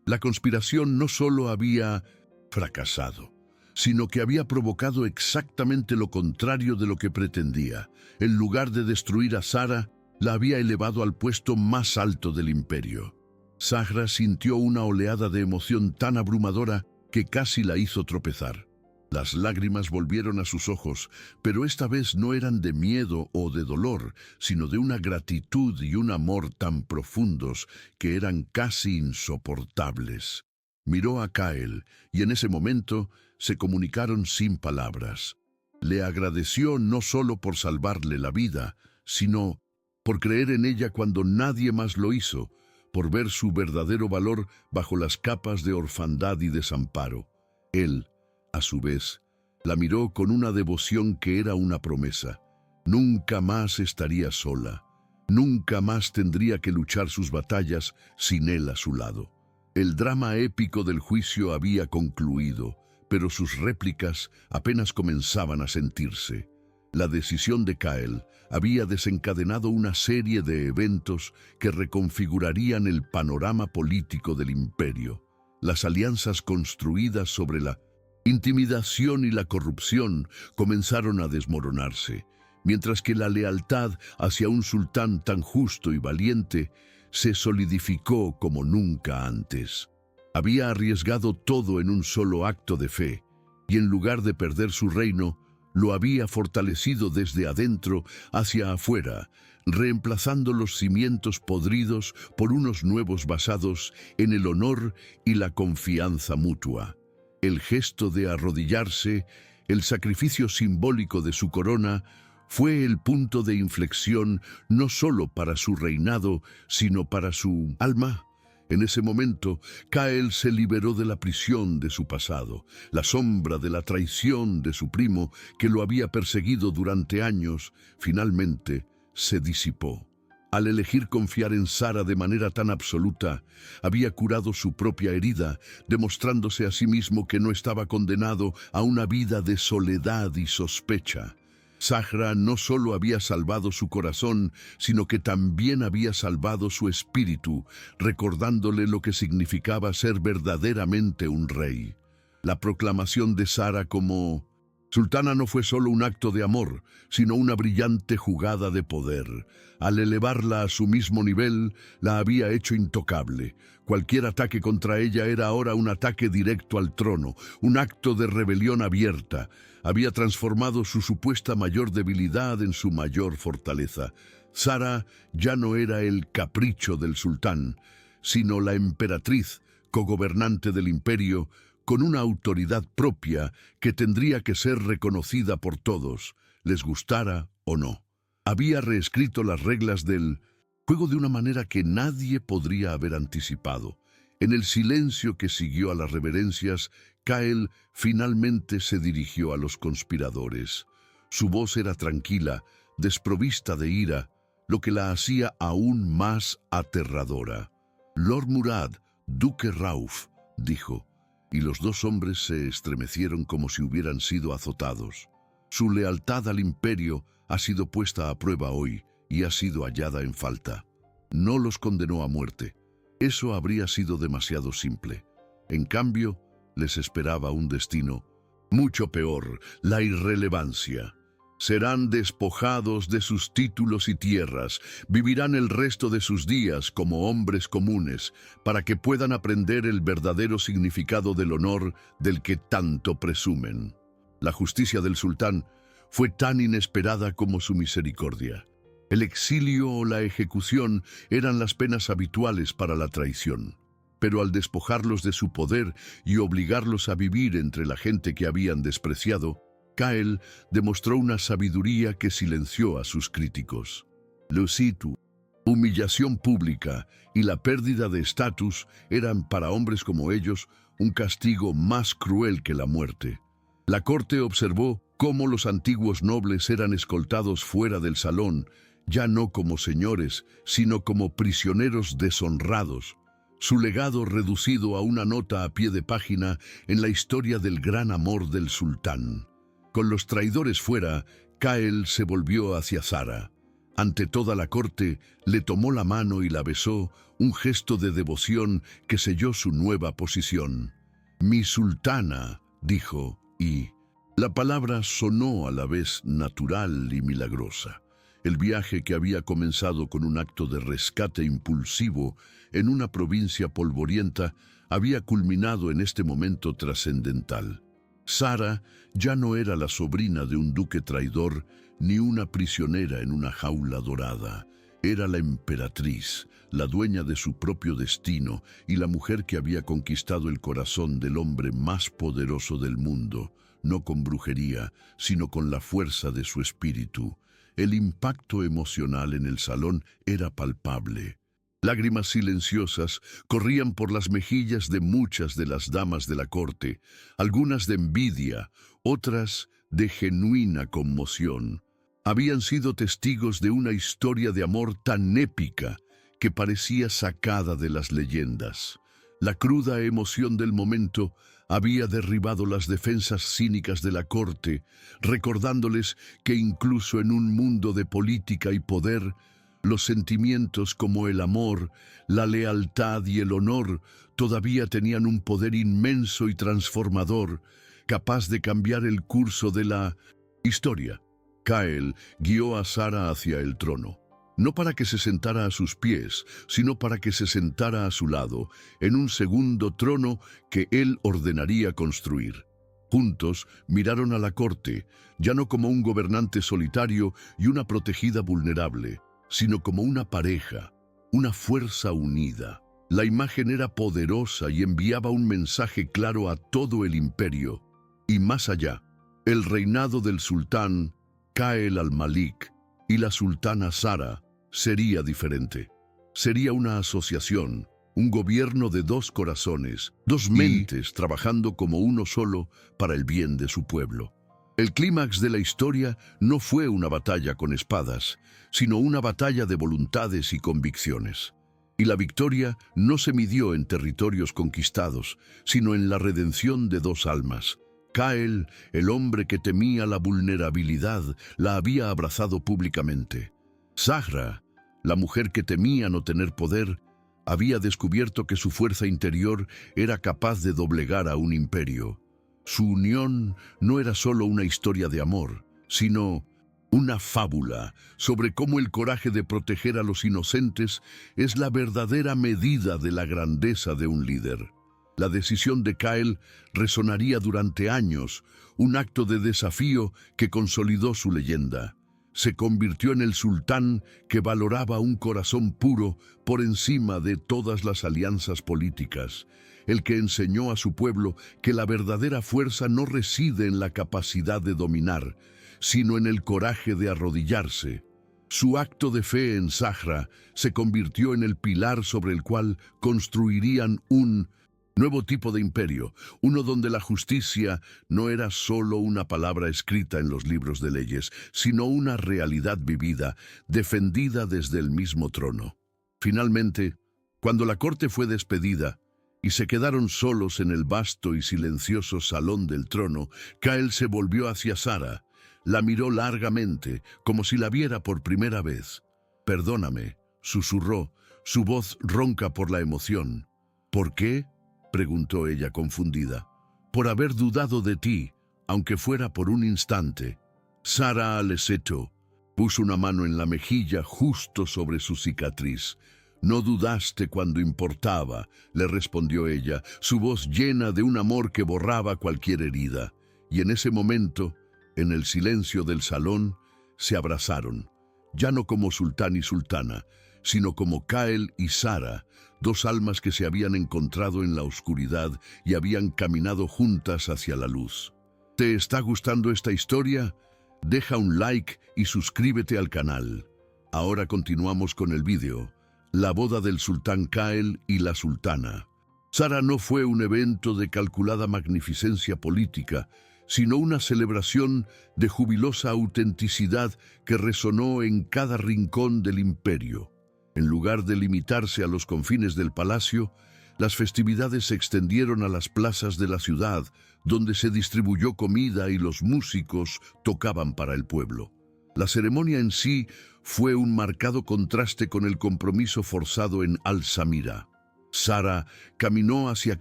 La conspiración no solo había fracasado, sino que había provocado exactamente lo contrario de lo que pretendía. En lugar de destruir a Sara, la había elevado al puesto más alto del imperio. Zahra sintió una oleada de emoción tan abrumadora que casi la hizo tropezar. Las lágrimas volvieron a sus ojos, pero esta vez no eran de miedo o de dolor, sino de una gratitud y un amor tan profundos que eran casi insoportables. Miró a Cael y en ese momento se comunicaron sin palabras. Le agradeció no solo por salvarle la vida, sino por creer en ella cuando nadie más lo hizo, por ver su verdadero valor bajo las capas de orfandad y desamparo. Él, a su vez, la miró con una devoción que era una promesa. Nunca más estaría sola. Nunca más tendría que luchar sus batallas sin él a su lado. El drama épico del juicio había concluido, pero sus réplicas apenas comenzaban a sentirse. La decisión de Cael había desencadenado una serie de eventos que reconfigurarían el panorama político del imperio. Las alianzas construidas sobre la intimidación y la corrupción comenzaron a desmoronarse, mientras que la lealtad hacia un sultán tan justo y valiente se solidificó como nunca antes. Había arriesgado todo en un solo acto de fe, y en lugar de perder su reino, lo había fortalecido desde adentro hacia afuera, reemplazando los cimientos podridos por unos nuevos basados en el honor y la confianza mutua. El gesto de arrodillarse, el sacrificio simbólico de su corona, fue el punto de inflexión no solo para su reinado, sino para su alma. En ese momento, Cael se liberó de la prisión de su pasado, la sombra de la traición de su primo que lo había perseguido durante años, finalmente se disipó. Al elegir confiar en Sara de manera tan absoluta, había curado su propia herida, demostrándose a sí mismo que no estaba condenado a una vida de soledad y sospecha. Zahra no solo había salvado su corazón, sino que también había salvado su espíritu, recordándole lo que significaba ser verdaderamente un rey. La proclamación de Sara como Sultana no fue solo un acto de amor, sino una brillante jugada de poder. Al elevarla a su mismo nivel, la había hecho intocable. Cualquier ataque contra ella era ahora un ataque directo al trono, un acto de rebelión abierta. Había transformado su supuesta mayor debilidad en su mayor fortaleza. Sara ya no era el capricho del sultán, sino la emperatriz, cogobernante del imperio, con una autoridad propia que tendría que ser reconocida por todos, les gustara o no. Había reescrito las reglas del juego de una manera que nadie podría haber anticipado. En el silencio que siguió a las reverencias, Kael finalmente se dirigió a los conspiradores. Su voz era tranquila, desprovista de ira, lo que la hacía aún más aterradora. Lord Murad, duque Rauf, dijo, y los dos hombres se estremecieron como si hubieran sido azotados. Su lealtad al imperio ha sido puesta a prueba hoy y ha sido hallada en falta. No los condenó a muerte. Eso habría sido demasiado simple. En cambio, les esperaba un destino mucho peor, la irrelevancia. Serán despojados de sus títulos y tierras, vivirán el resto de sus días como hombres comunes, para que puedan aprender el verdadero significado del honor del que tanto presumen. La justicia del sultán fue tan inesperada como su misericordia. El exilio o la ejecución eran las penas habituales para la traición. Pero al despojarlos de su poder y obligarlos a vivir entre la gente que habían despreciado, Kael demostró una sabiduría que silenció a sus críticos. Lucitu, humillación pública y la pérdida de estatus eran para hombres como ellos un castigo más cruel que la muerte. La corte observó cómo los antiguos nobles eran escoltados fuera del salón, ya no como señores, sino como prisioneros deshonrados. Su legado reducido a una nota a pie de página en la historia del gran amor del sultán. Con los traidores fuera, Kael se volvió hacia Sara. Ante toda la corte, le tomó la mano y la besó, un gesto de devoción que selló su nueva posición. «Mi sultana», dijo, y la palabra sonó a la vez natural y milagrosa. El viaje que había comenzado con un acto de rescate impulsivo en una provincia polvorienta había culminado en este momento trascendental. Sara ya no era la sobrina de un duque traidor ni una prisionera en una jaula dorada. Era la emperatriz, la dueña de su propio destino y la mujer que había conquistado el corazón del hombre más poderoso del mundo, no con brujería, sino con la fuerza de su espíritu. El impacto emocional en el salón era palpable. Lágrimas silenciosas corrían por las mejillas de muchas de las damas de la corte, algunas de envidia, otras de genuina conmoción. Habían sido testigos de una historia de amor tan épica que parecía sacada de las leyendas. La cruda emoción del momento había derribado las defensas cínicas de la corte, recordándoles que incluso en un mundo de política y poder, los sentimientos como el amor, la lealtad y el honor todavía tenían un poder inmenso y transformador, capaz de cambiar el curso de la historia. Kael guió a Sara hacia el trono, no para que se sentara a sus pies, sino para que se sentara a su lado, en un segundo trono que él ordenaría construir. Juntos miraron a la corte, ya no como un gobernante solitario y una protegida vulnerable, sino como una pareja, una fuerza unida. La imagen era poderosa y enviaba un mensaje claro a todo el imperio. Y más allá, el reinado del sultán Kael al-Malik y la sultana Sara sería diferente. Sería una asociación, un gobierno de dos corazones, dos mentes trabajando como uno solo para el bien de su pueblo. El clímax de la historia no fue una batalla con espadas, sino una batalla de voluntades y convicciones. Y la victoria no se midió en territorios conquistados, sino en la redención de dos almas. Kael, el hombre que temía la vulnerabilidad, la había abrazado públicamente. Zahra, la mujer que temía no tener poder, había descubierto que su fuerza interior era capaz de doblegar a un imperio. Su unión no era solo una historia de amor, sino una fábula sobre cómo el coraje de proteger a los inocentes es la verdadera medida de la grandeza de un líder. La decisión de Kyle resonaría durante años, un acto de desafío que consolidó su leyenda. Se convirtió en el sultán que valoraba un corazón puro por encima de todas las alianzas políticas, el que enseñó a su pueblo que la verdadera fuerza no reside en la capacidad de dominar, sino en el coraje de arrodillarse. Su acto de fe en Zahra se convirtió en el pilar sobre el cual construirían un nuevo tipo de imperio, uno donde la justicia no era solo una palabra escrita en los libros de leyes, sino una realidad vivida, defendida desde el mismo trono. Finalmente, cuando la corte fue despedida y se quedaron solos en el vasto y silencioso salón del trono, Kyle se volvió hacia Zahra, la miró largamente, como si la viera por primera vez. «Perdóname», susurró, su voz ronca por la emoción. «¿Por qué?», preguntó ella confundida. «Por haber dudado de ti, aunque fuera por un instante». Zahra Aleseto puso una mano en la mejilla justo sobre su cicatriz. «No dudaste cuando importaba», le respondió ella, su voz llena de un amor que borraba cualquier herida. Y en ese momento, en el silencio del salón, se abrazaron, ya no como sultán y sultana, sino como Kyle y Zahra, dos almas que se habían encontrado en la oscuridad y habían caminado juntas hacia la luz. ¿Te está gustando esta historia? Deja un like y suscríbete al canal. Ahora continuamos con el vídeo. La boda del sultán Kyle y la sultana. Zahra no fue un evento de calculada magnificencia política, sino una celebración de jubilosa autenticidad que resonó en cada rincón del imperio. En lugar de limitarse a los confines del palacio, las festividades se extendieron a las plazas de la ciudad, donde se distribuyó comida y los músicos tocaban para el pueblo. La ceremonia en sí fue un marcado contraste con el compromiso forzado en Alsamira. Zahra caminó hacia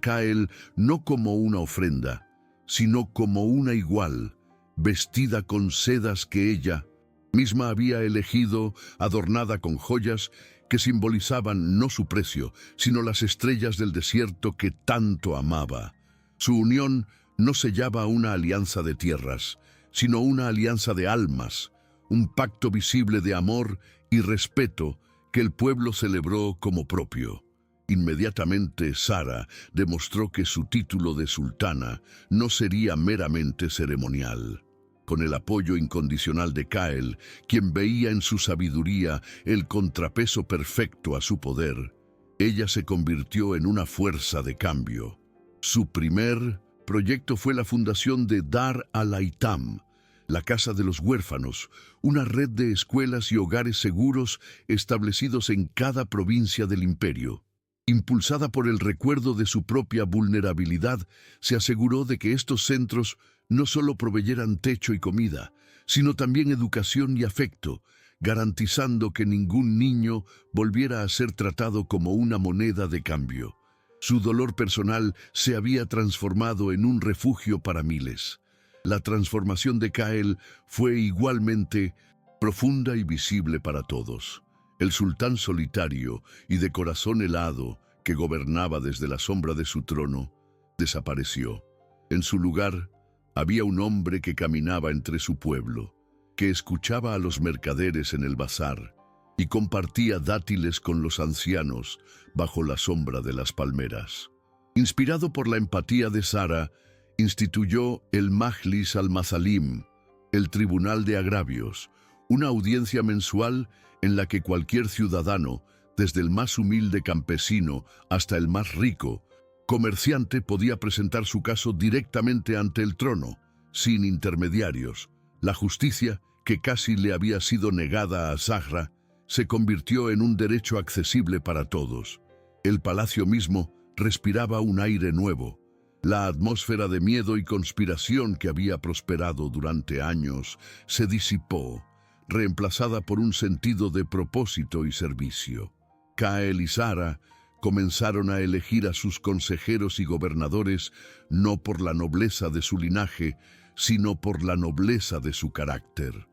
Kyle no como una ofrenda, sino como una igual, vestida con sedas que ella misma había elegido, adornada con joyas que simbolizaban no su precio, sino las estrellas del desierto que tanto amaba. Su unión no sellaba una alianza de tierras, sino una alianza de almas, un pacto visible de amor y respeto que el pueblo celebró como propio. Inmediatamente Zahra demostró que su título de sultana no sería meramente ceremonial. Con el apoyo incondicional de Kyle, quien veía en su sabiduría el contrapeso perfecto a su poder, ella se convirtió en una fuerza de cambio. Su primer proyecto fue la fundación de Dar al-Aitam, la Casa de los Huérfanos, una red de escuelas y hogares seguros establecidos en cada provincia del imperio. Impulsada por el recuerdo de su propia vulnerabilidad, se aseguró de que estos centros no solo proveyeran techo y comida, sino también educación y afecto, garantizando que ningún niño volviera a ser tratado como una moneda de cambio. Su dolor personal se había transformado en un refugio para miles. La transformación de Kyle fue igualmente profunda y visible para todos. El sultán solitario y de corazón helado que gobernaba desde la sombra de su trono desapareció. En su lugar había un hombre que caminaba entre su pueblo, que escuchaba a los mercaderes en el bazar y compartía dátiles con los ancianos bajo la sombra de las palmeras. Inspirado por la empatía de Zahra, instituyó el Majlis al-Mazalim, el Tribunal de Agravios, una audiencia mensual en la que cualquier ciudadano, desde el más humilde campesino hasta el más rico comerciante, podía presentar su caso directamente ante el trono, sin intermediarios. La justicia, que casi le había sido negada a Zahra, se convirtió en un derecho accesible para todos. El palacio mismo respiraba un aire nuevo. La atmósfera de miedo y conspiración que había prosperado durante años se disipó, reemplazada por un sentido de propósito y servicio. Kyle y Zahra comenzaron a elegir a sus consejeros y gobernadores no por la nobleza de su linaje, sino por la nobleza de su carácter.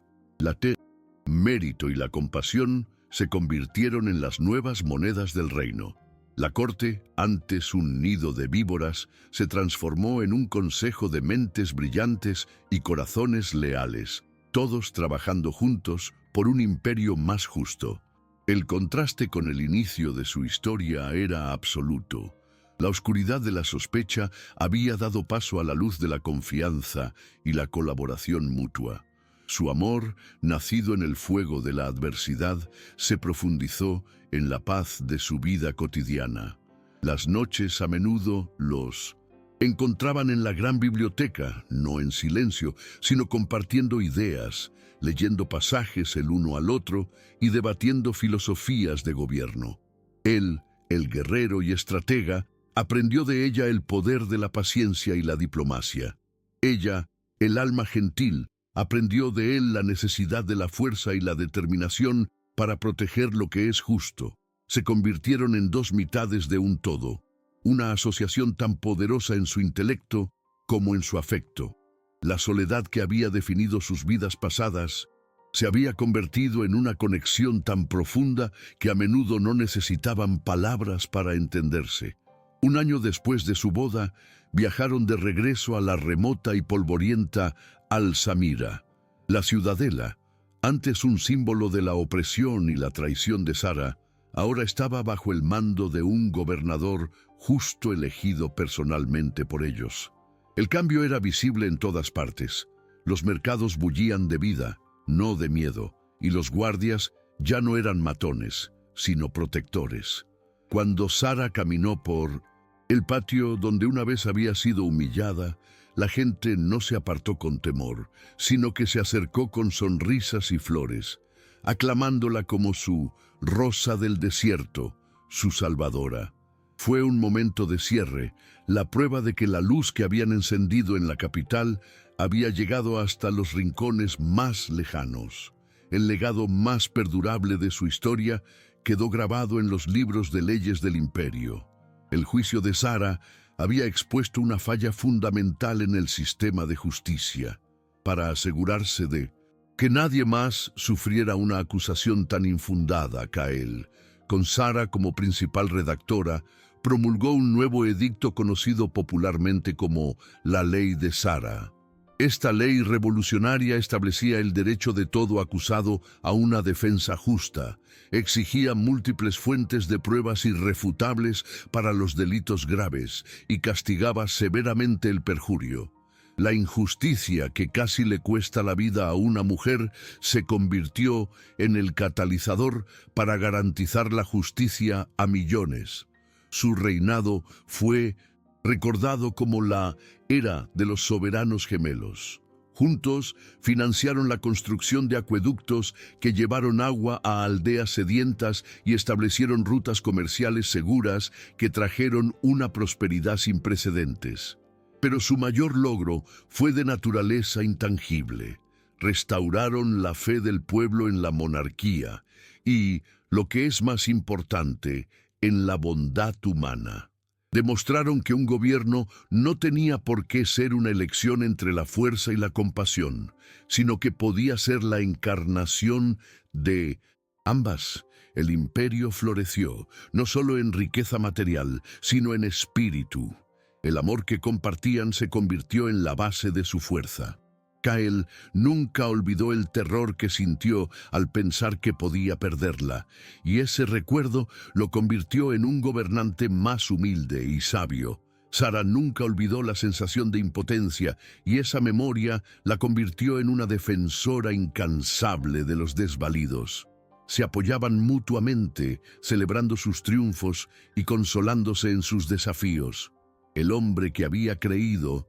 Mérito y la compasión se convirtieron en las nuevas monedas del reino. La corte, antes un nido de víboras, se transformó en un consejo de mentes brillantes y corazones leales, todos trabajando juntos por un imperio más justo. El contraste con el inicio de su historia era absoluto. La oscuridad de la sospecha había dado paso a la luz de la confianza y la colaboración mutua. Su amor, nacido en el fuego de la adversidad, se profundizó en la paz de su vida cotidiana. Las noches a menudo los encontraban en la gran biblioteca, no en silencio, sino compartiendo ideas, leyendo pasajes el uno al otro y debatiendo filosofías de gobierno. Él, el guerrero y estratega, aprendió de ella el poder de la paciencia y la diplomacia. Ella, el alma gentil, aprendió de él la necesidad de la fuerza y la determinación para proteger lo que es justo. Se convirtieron en dos mitades de un todo, una asociación tan poderosa en su intelecto como en su afecto. La soledad que había definido sus vidas pasadas se había convertido en una conexión tan profunda que a menudo no necesitaban palabras para entenderse. Un año después de su boda, viajaron de regreso a la remota y polvorienta Alsamira. La ciudadela, antes un símbolo de la opresión y la traición de Sara, ahora estaba bajo el mando de un gobernador justo elegido personalmente por ellos. El cambio era visible en todas partes. Los mercados bullían de vida, no de miedo, y los guardias ya no eran matones, sino protectores. Cuando Sara caminó por el patio donde una vez había sido humillada, la gente no se apartó con temor, sino que se acercó con sonrisas y flores, aclamándola como su rosa del desierto, su salvadora. Fue un momento de cierre, la prueba de que la luz que habían encendido en la capital había llegado hasta los rincones más lejanos. El legado más perdurable de su historia quedó grabado en los libros de leyes del imperio. El juicio de Sara había expuesto una falla fundamental en el sistema de justicia, para asegurarse de que nadie más sufriera una acusación tan infundada. Cael, con Sara como principal redactora, promulgó un nuevo edicto conocido popularmente como la Ley de Sara. Esta ley revolucionaria establecía el derecho de todo acusado a una defensa justa, exigía múltiples fuentes de pruebas irrefutables para los delitos graves y castigaba severamente el perjurio. La injusticia que casi le cuesta la vida a una mujer se convirtió en el catalizador para garantizar la justicia a millones. Su reinado fue recordado como la era de los soberanos gemelos. Juntos financiaron la construcción de acueductos que llevaron agua a aldeas sedientas y establecieron rutas comerciales seguras que trajeron una prosperidad sin precedentes. Pero su mayor logro fue de naturaleza intangible. Restauraron la fe del pueblo en la monarquía y, lo que es más importante, en la bondad humana. Demostraron que un gobierno no tenía por qué ser una elección entre la fuerza y la compasión, sino que podía ser la encarnación de ambas. El imperio floreció, no solo en riqueza material, sino en espíritu. El amor que compartían se convirtió en la base de su fuerza. Cael nunca olvidó el terror que sintió al pensar que podía perderla, y ese recuerdo lo convirtió en un gobernante más humilde y sabio. Sara nunca olvidó la sensación de impotencia, y esa memoria la convirtió en una defensora incansable de los desvalidos. Se apoyaban mutuamente, celebrando sus triunfos y consolándose en sus desafíos. El hombre que había creído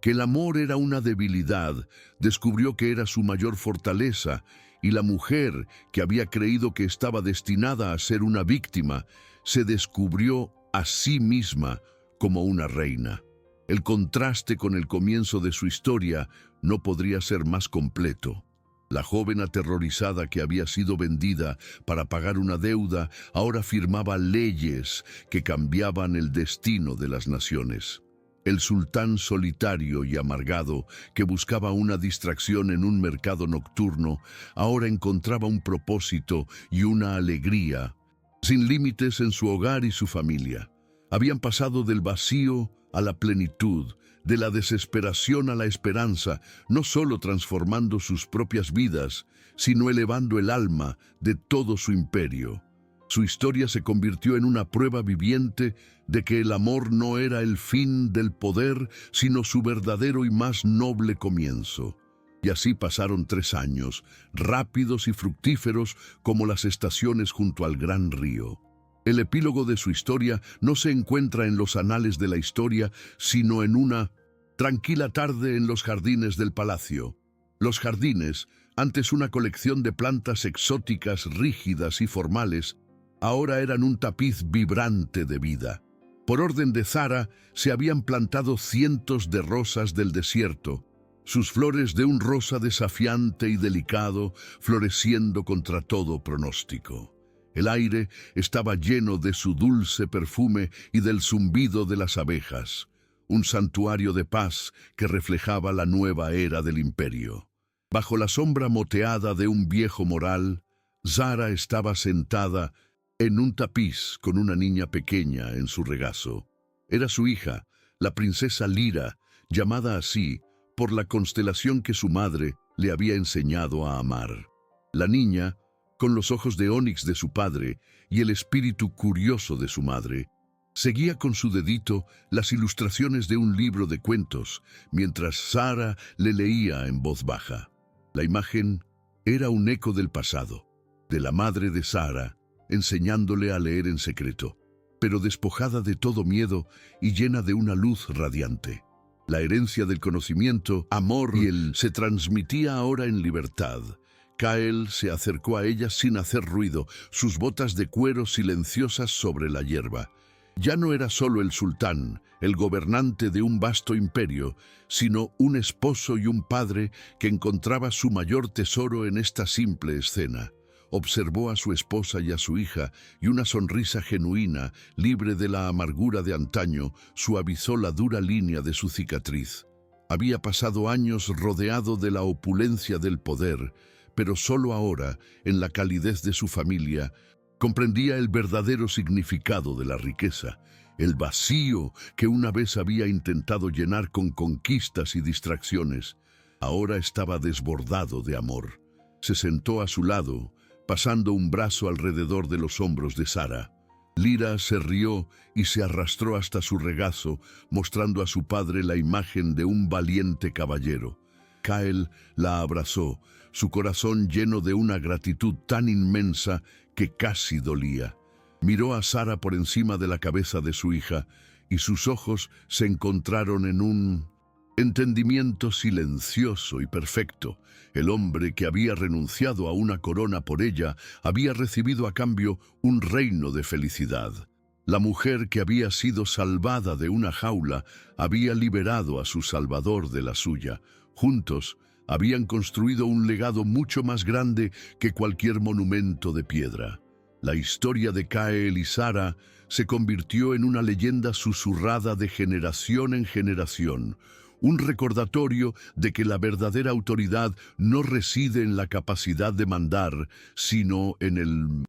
que el amor era una debilidad, descubrió que era su mayor fortaleza, y la mujer, que había creído que estaba destinada a ser una víctima, se descubrió a sí misma como una reina. El contraste con el comienzo de su historia no podría ser más completo. La joven aterrorizada que había sido vendida para pagar una deuda ahora firmaba leyes que cambiaban el destino de las naciones. El sultán solitario y amargado, que buscaba una distracción en un mercado nocturno, ahora encontraba un propósito y una alegría, sin límites en su hogar y su familia. Habían pasado del vacío a la plenitud, de la desesperación a la esperanza, no solo transformando sus propias vidas, sino elevando el alma de todo su imperio. Su historia se convirtió en una prueba viviente de que el amor no era el fin del poder, sino su verdadero y más noble comienzo. Y así pasaron 3 años, rápidos y fructíferos como las estaciones junto al gran río. El epílogo de su historia no se encuentra en los anales de la historia, sino en una tranquila tarde en los jardines del palacio. Los jardines, antes una colección de plantas exóticas, rígidas y formales, ahora eran un tapiz vibrante de vida. Por orden de Zara, se habían plantado cientos de rosas del desierto, sus flores de un rosa desafiante y delicado, floreciendo contra todo pronóstico. El aire estaba lleno de su dulce perfume y del zumbido de las abejas, un santuario de paz que reflejaba la nueva era del imperio. Bajo la sombra moteada de un viejo moral, Zara estaba sentada en un tapiz con una niña pequeña en su regazo. Era su hija, la princesa Lira, llamada así por la constelación que su madre le había enseñado a amar. La niña, con los ojos de ónix de su padre y el espíritu curioso de su madre, seguía con su dedito las ilustraciones de un libro de cuentos, mientras Zara le leía en voz baja. La imagen era un eco del pasado, de la madre de Zara, enseñándole a leer en secreto, pero despojada de todo miedo y llena de una luz radiante. La herencia del conocimiento, amor y el se transmitía ahora en libertad. Kael se acercó a ella sin hacer ruido, sus botas de cuero silenciosas sobre la hierba. Ya no era solo el sultán, el gobernante de un vasto imperio, sino un esposo y un padre que encontraba su mayor tesoro en esta simple escena. Observó a su esposa y a su hija, y una sonrisa genuina, libre de la amargura de antaño, suavizó la dura línea de su cicatriz. Había pasado años rodeado de la opulencia del poder, pero solo ahora, en la calidez de su familia, comprendía el verdadero significado de la riqueza, el vacío que una vez había intentado llenar con conquistas y distracciones. Ahora estaba desbordado de amor. Se sentó a su lado, pasando un brazo alrededor de los hombros de Zara. Lira se rió y se arrastró hasta su regazo, mostrando a su padre la imagen de un valiente caballero. Kael la abrazó, su corazón lleno de una gratitud tan inmensa que casi dolía. Miró a Zara por encima de la cabeza de su hija, y sus ojos se encontraron en un entendimiento silencioso y perfecto. El hombre que había renunciado a una corona por ella había recibido a cambio un reino de felicidad. La mujer que había sido salvada de una jaula había liberado a su salvador de la suya. Juntos habían construido un legado mucho más grande que cualquier monumento de piedra. La historia de Kael y Zara se convirtió en una leyenda susurrada de generación en generación, un recordatorio de que la verdadera autoridad no reside en la capacidad de mandar, sino en el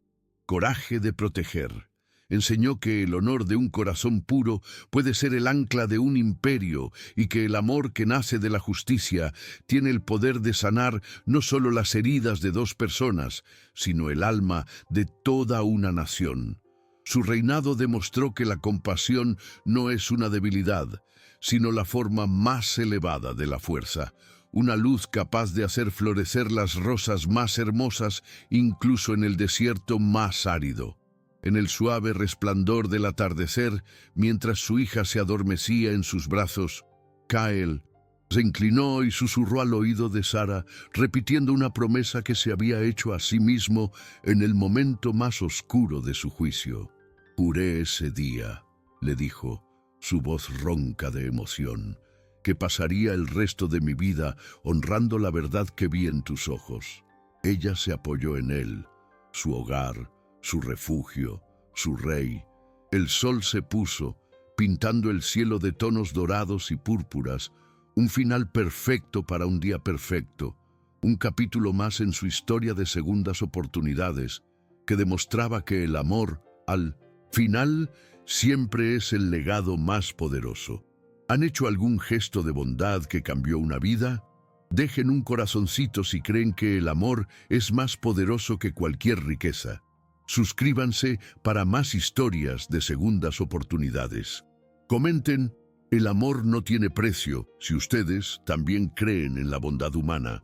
coraje de proteger. Enseñó que el honor de un corazón puro puede ser el ancla de un imperio y que el amor que nace de la justicia tiene el poder de sanar no solo las heridas de 2 personas, sino el alma de toda una nación. Su reinado demostró que la compasión no es una debilidad, sino la forma más elevada de la fuerza, una luz capaz de hacer florecer las rosas más hermosas incluso en el desierto más árido. En el suave resplandor del atardecer, mientras su hija se adormecía en sus brazos, Kael se inclinó y susurró al oído de Zara, repitiendo una promesa que se había hecho a sí mismo en el momento más oscuro de su juicio. «Juré ese día», le dijo, su voz ronca de emoción, que pasaría el resto de mi vida honrando la verdad que vi en tus ojos. Ella se apoyó en él, su hogar, su refugio, su rey. El sol se puso, pintando el cielo de tonos dorados y púrpuras, un final perfecto para un día perfecto, un capítulo más en su historia de segundas oportunidades, que demostraba que el amor, al final, siempre es el legado más poderoso. ¿Han hecho algún gesto de bondad que cambió una vida? Dejen un corazoncito si creen que el amor es más poderoso que cualquier riqueza. Suscríbanse para más historias de segundas oportunidades. Comenten, el amor no tiene precio si ustedes también creen en la bondad humana.